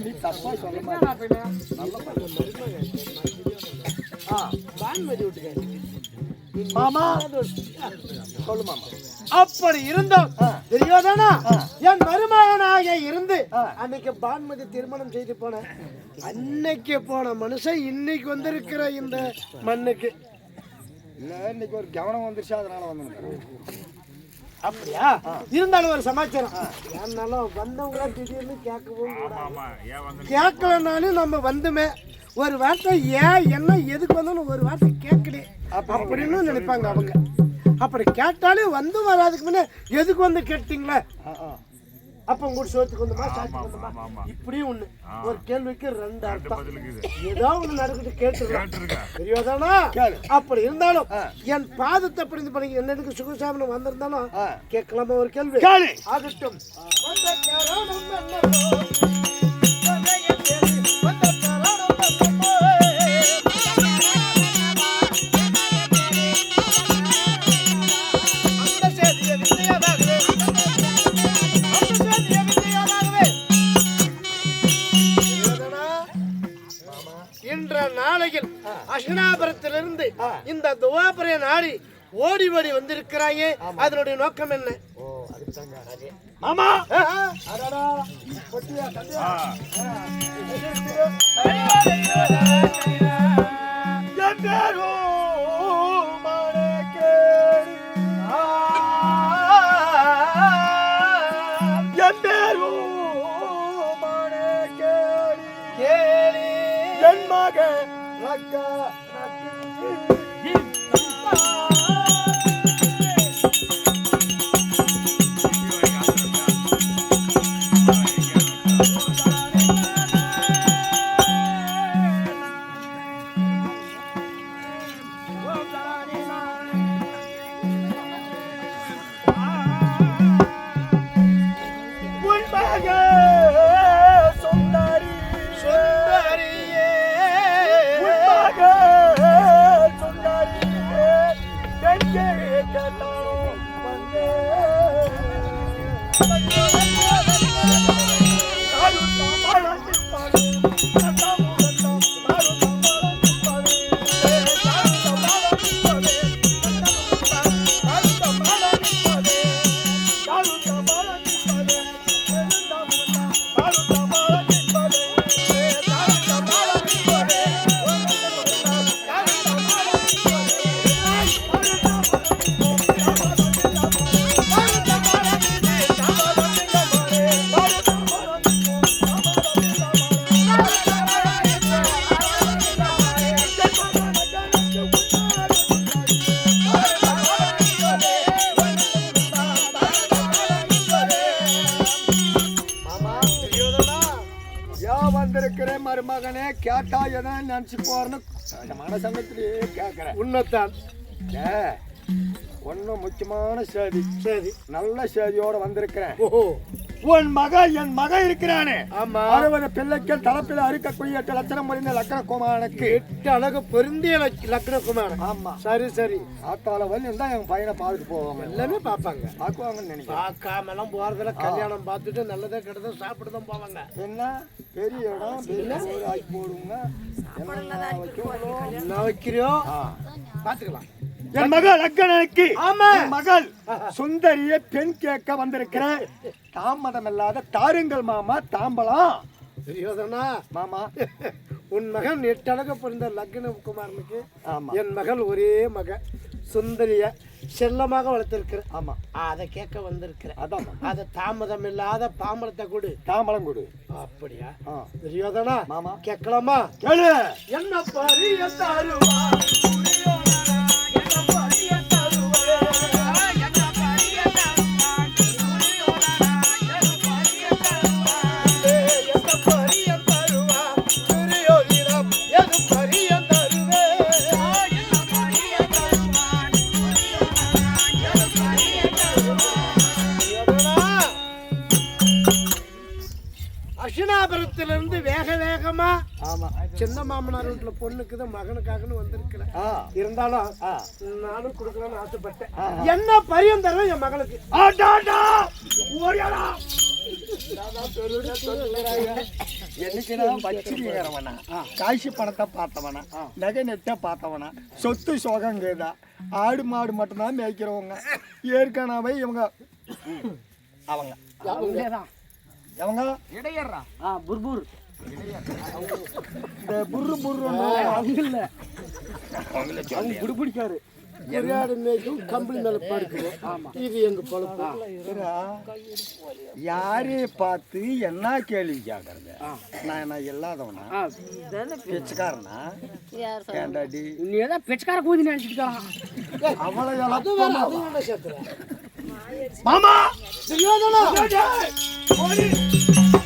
நீ தப்பா சொல்ல மாட்டேன் மாமா சொல்லு மாமா அப்படி இருந்தோம் தெரியாதானா என் மருமகனாக இருந்து அன்னைக்கு பான்மதி திருமணம் செய்து போன அன்னைக்கு போன மனுஷன் இன்னைக்கு வந்திருக்கிற இந்த மண்ணுக்கு இல்ல இன்னைக்கு ஒரு கவனம் வந்துருச்சு அதனால வந்து அப்படியா இருந்தாலும் ஒரு சமாச்சாரம் ஏன்னாலும் வந்தவங்களா திடீர்னு கேட்கவும் கேட்கலனாலும் நம்ம வந்துமே ஒரு வார்த்தை ஏன் என்ன எதுக்கு வந்தாலும் ஒரு வார்த்தை கேட்கலே அப்படின்னு நினைப்பாங்க அவங்க அப்படி கேட்டாலே வந்து வராதுக்கு முன்ன எதுக்கு வந்து கேட்டீங்களா அப்ப உங்களுக்கு சோத்துக்கு வந்துமா சாத்துக்கு வந்துமா இப்படியும் ஒண்ணு ஒரு கேள்விக்கு 2 அர்த்தம் ஏதோ ஒண்ணு நடக்கிட்டு கேட்டுருக்கேன் தெரியாதானா அப்படி இருந்தாலும் என் பாதத்தை பிடிந்து பண்ணி என்னதுக்கு சுகசாமனம் வந்திருந்தாலும் கேட்கலாமா ஒரு கேள்வி ஆகட்டும் நாளையில் அசனாபுரத்திலிருந்து இந்த துவாபுர நாடி ஓடி ஓடி வந்திருக்கிறாங்க அதனுடைய நோக்கம் என்ன ஆமா வந்திருக்கிறேன் மருமகனே கேட்டா என நினைச்சு போறேன்னு மனசங்கத்திலேயே கேட்கிறேன். உன்னத்தான் ஒன்னும் முக்கியமான செய்தி. சரி, நல்ல செய்தியோட வந்திருக்கிறேன். உன் மகன் என் மகன் இருக்கிறானே, 60 பிள்ளைகள் தலைப்பில் அறுக்கக்கூடிய 8 லட்சணம் பொருந்திய லக்னகுமாரனுக்கு 8 அழகு பொருந்திய லக்னகுமாரன். ஆமா, சரி சரி. ஆத்தால வந்து இருந்தா என் பையனை பார்த்துட்டு போவாங்க. எல்லாமே பார்ப்பாங்க, பார்க்குவாங்கன்னு நினைக்கிறேன். பார்க்காமலாம் போறதுல கல்யாணம் பார்த்துட்டு நல்லதே கெட்டதோ சாப்பிட்டு தான் போவாங்க. என்ன பெரிய இடம், பெரிய ஆக்கி போடுங்க. என்ன வைக்கிறோம் பார்த்துக்கலாம். என் மகள் லக்கணனுக்கு மகள் சுந்தரிய பெண் கேட்க வந்திருக்கிறேன். தாமதம் இல்லாத தாருங்கள் மாமா தாம்பலம். தெரியாதனா மாமா, உன் மகன் 8 அழகு பிறந்த லக்னகுமாரனுக்கு என் மகள் ஒரே மக சுந்தரிய செல்லமாக வளர்த்திருக்கிறேன். ஆமா, அதை கேட்க வந்திருக்கிறேன். அதான் அதை தாமதம் இல்லாத தாம்பலத்தை கொடு. தாம்பலம் கொடு. அப்படியா? தெரியாதனா மாமா, கேட்கலாமா? கேளு. என்ன பாரு தருவா அர்ச்சனாபுரத்திலிருந்து வேக வேகமா சின்ன மாமனார் வீட்டுல பொண்ணுக்குதான் மகனுக்காகன்னு வந்திருக்கிறேன். இருந்தாலும் நானும் கொடுக்கணும்னு ஆசைப்பட்டேன். என்ன பரியம் தரணும் என் மகளுக்கு? என்னைக்குதான் காய்ச்சி பணத்தை பார்த்தவனா, நகை நெட்ட பார்த்தவனா, சொத்து சோகங்கதா, ஆடு மாடு மட்டும்தான் மேய்க்கிறவங்க. ஏற்கனவே இவங்க அவங்க அவங்க இடையறா புர்புர் இந்த புர்ரு புர்ரு இல்ல அவங்க புடிபிடிக்காரு. கம்பளி மேல படுக்கிறோம். இது எங்க பொழப்பு. யாரைய பார்த்து என்ன கேள்வி கேட்கறது? நான் என்ன இல்லாதவனா? பிச்சைக்காரனா? ஏண்டாடி நீ ஏதாவது பிச்சைக்கார கூதி நினைச்சிட்டு அவ்வளவு சேர்த்துறேன். மாமா தெரியாதனா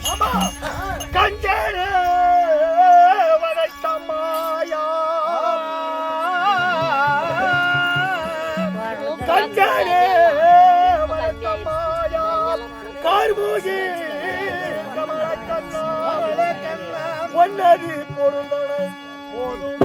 மாமா கஞ்சரே வரைத்தமாயா கஞ்சரே வரைத்தமாயா கார்மூசி கமலக்கண்ணா பொன்னதி பொருளை போதும்.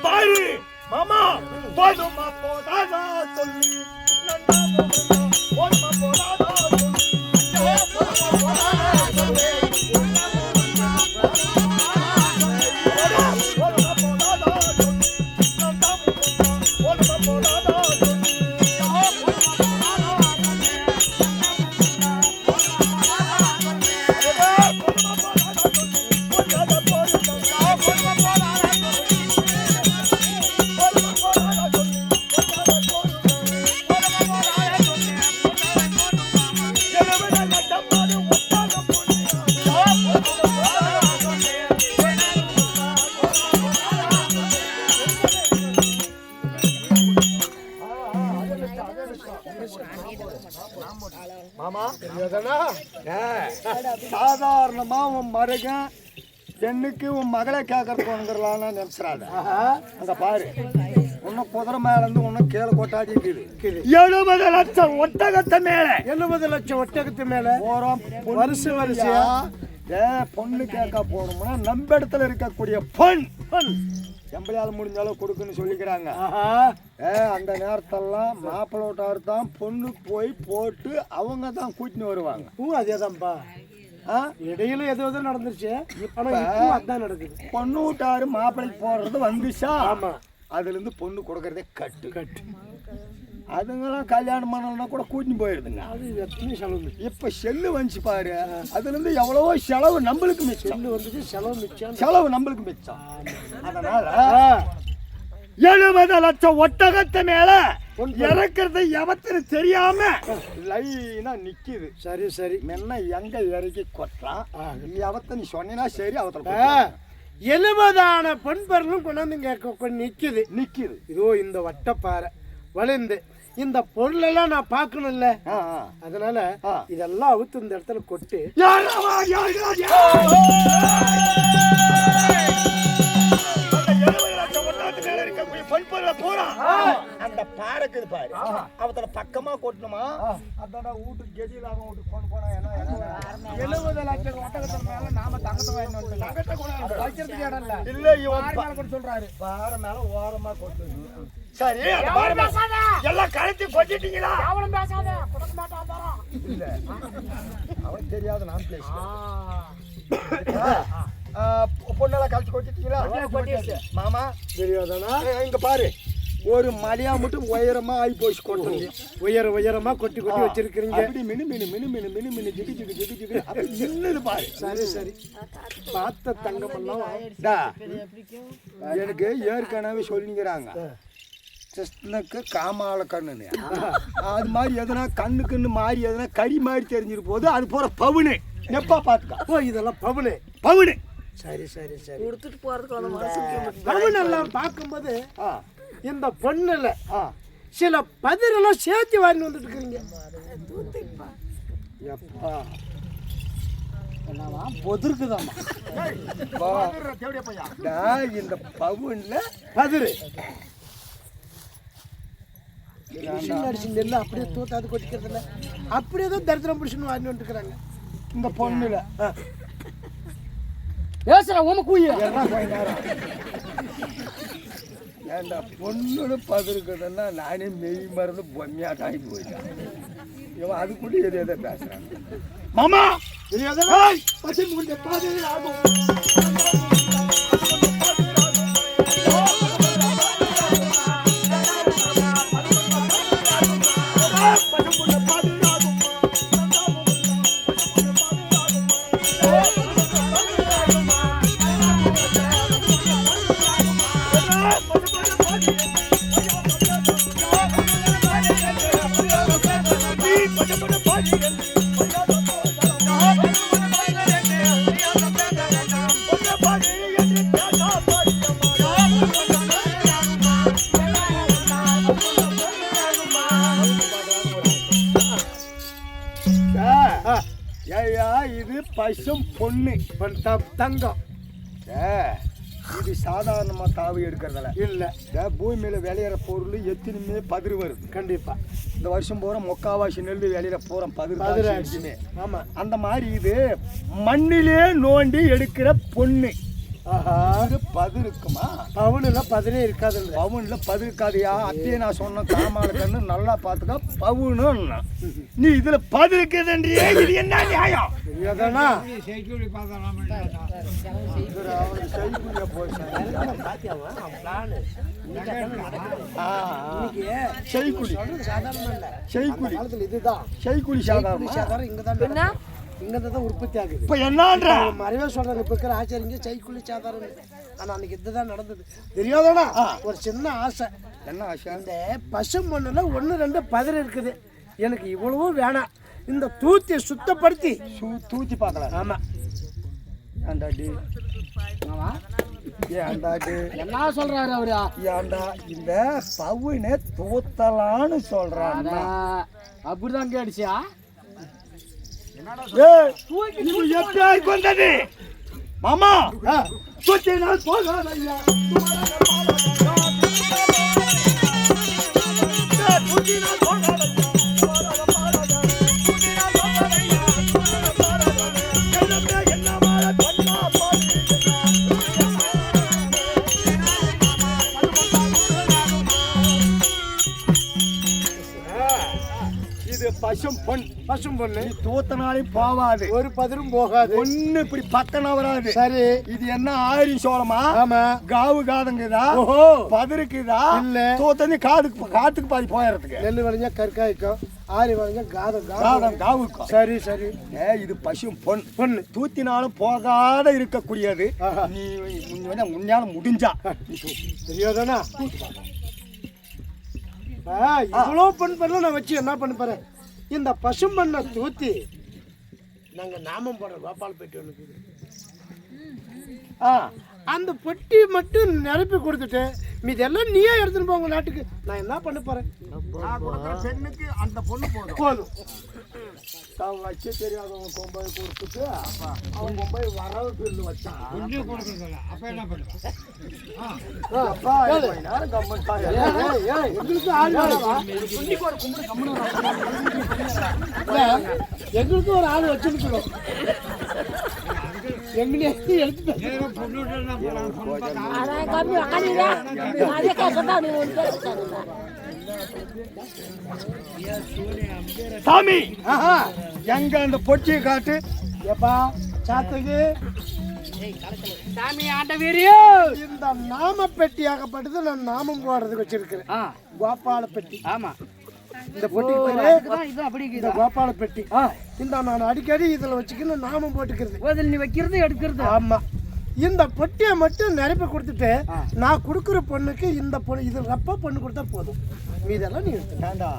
பாரு மாமா போதுமா போதாதா சொல்லி போதுமா போதாதா சாதாரணமா உன் மருகன் பெண்ணுக்கு உன் மகளை கேட்கறதுலான்னு நினைச்சிடாத. அங்க பாரு, உன்னை குதிரை மேல இருந்து ஒன்னும் கீழே கொட்டாடி இருக்குது. 70 லட்சம் ஒட்டகத்தை மேல 70 லட்சம் ஒட்டகத்து மேல போறோம். வரிசையா பொண்ணு கேட்க போனோம்னா நம்ம இடத்துல இருக்கக்கூடிய பொன் எம்பளையால் முடிஞ்ச அளவு கொடுக்குன்னு சொல்லிக்கிறாங்க. அந்த நேரத்தெல்லாம் மாப்பிள்ளை வீட்டார் தான் பொண்ணு போய் போட்டு அவங்க தான் கூட்டின்னு வருவாங்க. அதேதான்ப்பா. இடையில எது நடந்துருச்சு. அதான் நடக்குது. பொண்ணு வீட்டாரு மாப்பிள்ளைக்கு போடுறது வந்துச்சா. ஆமா. அதுல இருந்து பொண்ணு கொடுக்கறதே கட்டு. அதுங்கெல்லாம் கல்யாணம் பண்ணலன்னா கூட கூட்டின்னு போயிடுதுங்க. அது எத்தனை செலவு. இப்ப செல்லு வந்துச்சு பாரு. அதுல இருந்து எவ்வளவோ செலவு நம்மளுக்கு மிச்சம். செல்லு வந்துச்சு, செலவு நம்மளுக்கு மிச்சம். அதனால 70 லட்சம் ஒட்டகத்தை மேல இறக்குறது எவத்துன்னு தெரியாம லைனா நிக்குது. சரி மென்ன எங்க இறக்கி கொட்டலாம். எவத்த நீ சொன்னா சரி. அவத்துல 70 பெண் பொருளும் கொண்டாந்து நிக்குது. இதோ இந்த வட்டப்பாறை வளைந்து இந்த பொருள் எல்லாம் நான் பார்க்கணும்ல. அதனால இதெல்லாம் அவுத்து இந்த இடத்துல கொட்டு. அந்த பாறைக்கு பாரு. அவத்துல பக்கமா கொட்டணுமா. அதான் வீட்டுக்கு கெடியில அவன் வீட்டுக்கு கொண்டு போனா 70 லட்சம் ஒட்டகத்தின் மேல நாம தங்கத்தை வைக்கிறதுக்கு இடம் இல்ல. இல்ல இவன் சொல்றாரு பாறை மேல ஓரமா கொட்டு. சரி எல்லாம் கழுத்தி கொட்டிட்டீங்களா? அவனும் பேசாத கொடுக்க மாட்டான். இல்ல அவனுக்கு தெரியாது நான் பேசுறேன். பொண்ணெல்லாம் கழிச்சு கொட்டிட்டீங்களா? மாமா தெரியாதானா? இங்க பாரு ஒரு மலையா மட்டும் உயரமா ஆகி போச்சு. கொட்டுங்க உயரமா கொட்டி வச்சிருக்கீங்க. அப்படி மினு ஜிகு பாரு. சரி பார்த்த தங்கம் எல்லாம் எனக்கு ஏற்கனவே சொல்லிங்கிறாங்க. கிருஷ்ணனுக்கு காமால கண்ணுன்னு. அது மாதிரி எதுனா கண்ணுக்குன்னு மாறி எதுனா கறி மாதிரி தெரிஞ்சிரு போது அது போற பவுனு நெப்பா பாத்துக்கா. இதெல்லாம் பவுனு. சரி கொடுத்துட்டு போறதுக்கு பவுன் எல்லாம் பார்க்கும்போது இந்த பொண்ணுல சில பதிரெல்லாம் சேர்த்து வாங்கி வந்துட்டு இருக்கிறீங்க. எப்பா பொதுக்குதாமா இந்த பவுன்ல பதிரு அப்படியே தூத்தாது கொட்டிக்கிறது இல்ல. அப்படியே தான் தரித்திரம் பிடிச்சுன்னு வாங்கி வந்துருக்குறாங்க. இந்த பொண்ணுல ஏண்டா பொண்ணு பதிருக்குதுன்னா நானே மெய் மருந்து பொம்மையாட்டாகி போயிட்டேன். இவன் அது கூட எதை பேசுறாங்க. மாமா இது பசும் பொண்ணு தங்கம். இது சாதாரணமா தாவி எடுக்கிறதுல இல்ல. பூமியில விளையிற பொருள் எத்தனையுமே பதிரு வருது. கண்டிப்பா இந்த வருஷம் பூரா முக்காவாசி நெல் விளையிற பூரா பதிரு. ஆமா அந்த மாதிரி இது மண்ணிலே நோண்டி எடுக்கிற பொண்ணு. பதிரு இருக்குமா? பவுன்ல பதிரே இருக்காது. பவுன்ல பதிரு இருக்காதியா? அப்படியே நான் சொன்ன காமால கண்ணு நல்லா பாத்துக்கா. பவுனு நீ இதுல பதிருக்குதுன்றியே. இது என்ன நியாயம்? செய்கூலி சாதாரண இங்கதான் உற்பத்தி ஆகுது. இப்ப என்ன மறைவா சொல்றாங்க. இப்ப இருக்கிற ஆச்சரிங்க செய்கூலி சாதாரணம். ஆனா அன்னைக்கு இதுதான் நடந்தது. தெரியாதானா? ஒரு சின்ன ஆசை. என்ன ஆசை? இந்த பசு மண்ணுல 1-2 பதிரு இருக்குது. எனக்கு இவ்வளவும் வேணாம். இந்த தூத்தியை சுத்தப்படுத்தி தூத்தி பார்க்கலாம். ஆமா என்ன சொல்றாரு அவரு? ஏண்டா இந்த பவுனை தூத்தலான்னு சொல்றாங்க. அப்படிதான் கேடுச்சியா? எப்படி கொண்டது மாமா? தூத்தி பசும் பொன் பசும் பொண்ணு நீ தூத்தனாலே போவாது, ஒரு பதிரும் போகாது, ஒண்ணு இப்படி பத்தன வராது. சரி இது என்ன ஆரி சோளமா? ஆமா காவு காதுங்குதா? ஓஹோ பதிருக்குதா? இல்ல. தூத்தனி காத்துக்கு பாதி போயிடுறதுக்கு. நெல் விளைஞ்சா கற்காய்க்கும், ஆரி விளைஞ்சா காதம் காதம் காவுக்கும். சரி சரி இது பசும் பொன். பொண்ணு தூத்தினாலும் போகாத இருக்கக்கூடியது. ஆஹா. நீ முன்னால முடிஞ்சா தெரியாதானா? இவ்வளோ பொன் பண்ண நான் வச்சு என்ன பண்ண போறேன்? இந்த பசும் பண்ணை தூத்தி நாங்க நாமம் போடுற கோபால் பெட்டி ஒன்று, அந்த பொட்டி மட்டும் நிரப்பி கொடுத்துட்டு மீதெல்லாம் நீயே எடுத்துட்டு போங்க நாட்டுக்கு. நான் என்ன பண்ண போறேன்? நான் கொடுக்குற பெண்ணுக்கு அந்த பொண்ணு போதும். போதும். அவங்க வச்சே தெரியாதவங்க கொம்பை கொடுத்துட்டு அவங்க கொம்பை வரவு இருந்து வச்சான். அப்பா, கொஞ்ச நேரம் கம்மன் பாரு. எங்களுக்கு ஆள் வேணாமா? எங்களுக்கு ஒரு ஆள் வச்சிருக்கிறோம். எங்கனே எடுத்து சாமி எங்க அந்த பொட்டியை காட்டு. எப்பா சாத்துக்கு சாமி ஆண்ட வீரியோ இந்த நாம பெட்டி ஆகப்பட்டது. நான் நாமம் போடுறதுக்கு வச்சிருக்கிறேன். கோபால பெட்டி. ஆமா, இந்த பொட்டிக்கு பேரு இது அப்படி இந்த கோபால பெட்டி. இந்த நான் அடிக்கடி இதுல வச்சுக்கணும் நாமம் போட்டுக்கிறது. அதில் நீ வைக்கிறது எடுக்கிறது. ஆமா, இந்த பொட்டியை மட்டும் நிரப்பி கொடுத்துட்டு நான் கொடுக்குற பொண்ணுக்கு இந்த பொண்ணு இது ரப்பா பொண்ணு கொடுத்தா போதும். மீதெல்லாம் நீ எடுத்துக்கா.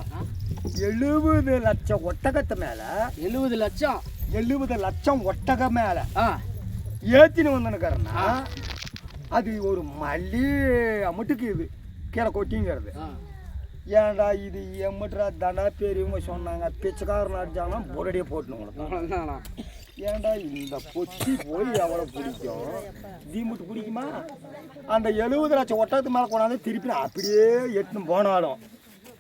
70 லட்சம் ஒட்டகத்து மேல 70 லட்சம் 70 லட்சம் ஒட்டக மேல ஏத்தின்னு வந்துனுக்கிறன்னா அது ஒரு மல்லி அமுட்டுக்கு இது கீழே கொட்டிங்கிறது. ஏன்டா இது எம்மட்ரா தண்டா பெரியவங்க சொன்னாங்க, பிச்சைக்காரன் அடிச்சாங்கன்னா பொரடியே போட்டுனுங்க. ஏன்டா இந்த பொட்டி போய் எவ்வளோ பிடிக்கும்? தீமுட்டு பிடிக்குமா? அந்த 70 லட்சம் ஒட்டகத்து மேலே கொண்டாந்து திருப்பி அப்படியே எட்டுன்னு போனாலும்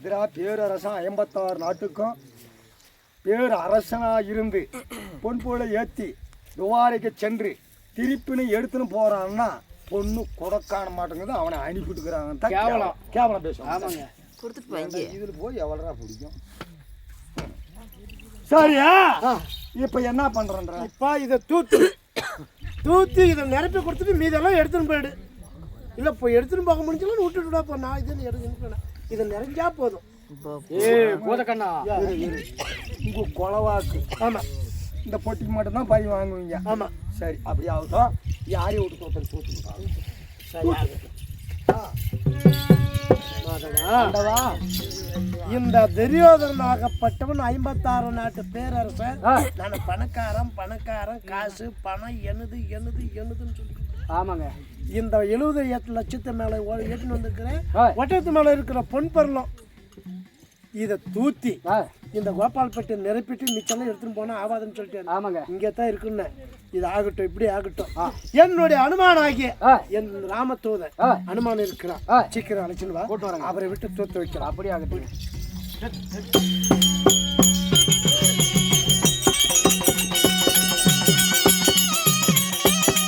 இதா பேரரசன் 56 நாட்டுக்கும் பேர் அரசனாக இருந்து பொன் போல ஏற்றி துவாரைக்கு சென்று திருப்பின்னு எடுத்துன்னு போகிறான்னா பொண்ணு கொடுக்கான மாட்டேங்குது. அவனை அனுப்பிட்டுக்கிறாங்க. கேவலம் கேவலம் பேசுவாங்க. ஆமாங்க, கொடுத்துட்டு வாங்கி இதில் போய் எவ்வளோடா பிடிக்கும்? சரியா? இப்போ என்ன பண்ணுறன்ற? இப்போ இதை தூத்தி இதை நிரப்பி கொடுத்துட்டு மீதெல்லாம் எடுத்துன்னு போயிடு. இல்லை இப்போ எடுத்துன்னு போக முடிஞ்சலாம் விட்டுட்டுடா. இப்போ நான் இதை எடுத்துன்னு இதை நிறைஞ்சா போதும். பூதக்கண்ணா உங்க கொலவாக்கு. ஆமாம், இந்த பொட்டிக்கு மட்டும்தான் பழி வாங்குவீங்க. ஆமாம், சரி, அப்படி ஆகட்டும். யாரையும் விட்டு கொடுத்து தூத்துக்கா. இந்த துரியோதனாகப்பட்டவன் 56 நாட்டு பேரரசன். நான் பணக்காரன் காசு பணம் எனதுன்னு சொல்லி. ஆமாங்க, இந்த 78 லட்சத்து மேல ஏற்றுன்னு வந்திருக்கிறேன். ஒட்டத்து மேல இருக்கிற பொன் பரலம் இதை தூத்தி இந்த கோபால் பெட்டி நிரப்பிட்டு மிச்சம் எடுத்துன்னு போனா ஆவாதுன்னு சொல்லிட்டு. ஆமாங்க, இங்கே தான் இருக்குன்னு. இது ஆகட்டும், இப்படி ஆகட்டும். என்னுடைய அனுமானம் ஆகிய என் ராமதூதன் அனுமானம் இருக்கிறான். சீக்கிரம் அழைச்சுன்னு வா, அவரை விட்டு தூத்து வைக்கிறான். அப்படி ஆகட்டும்.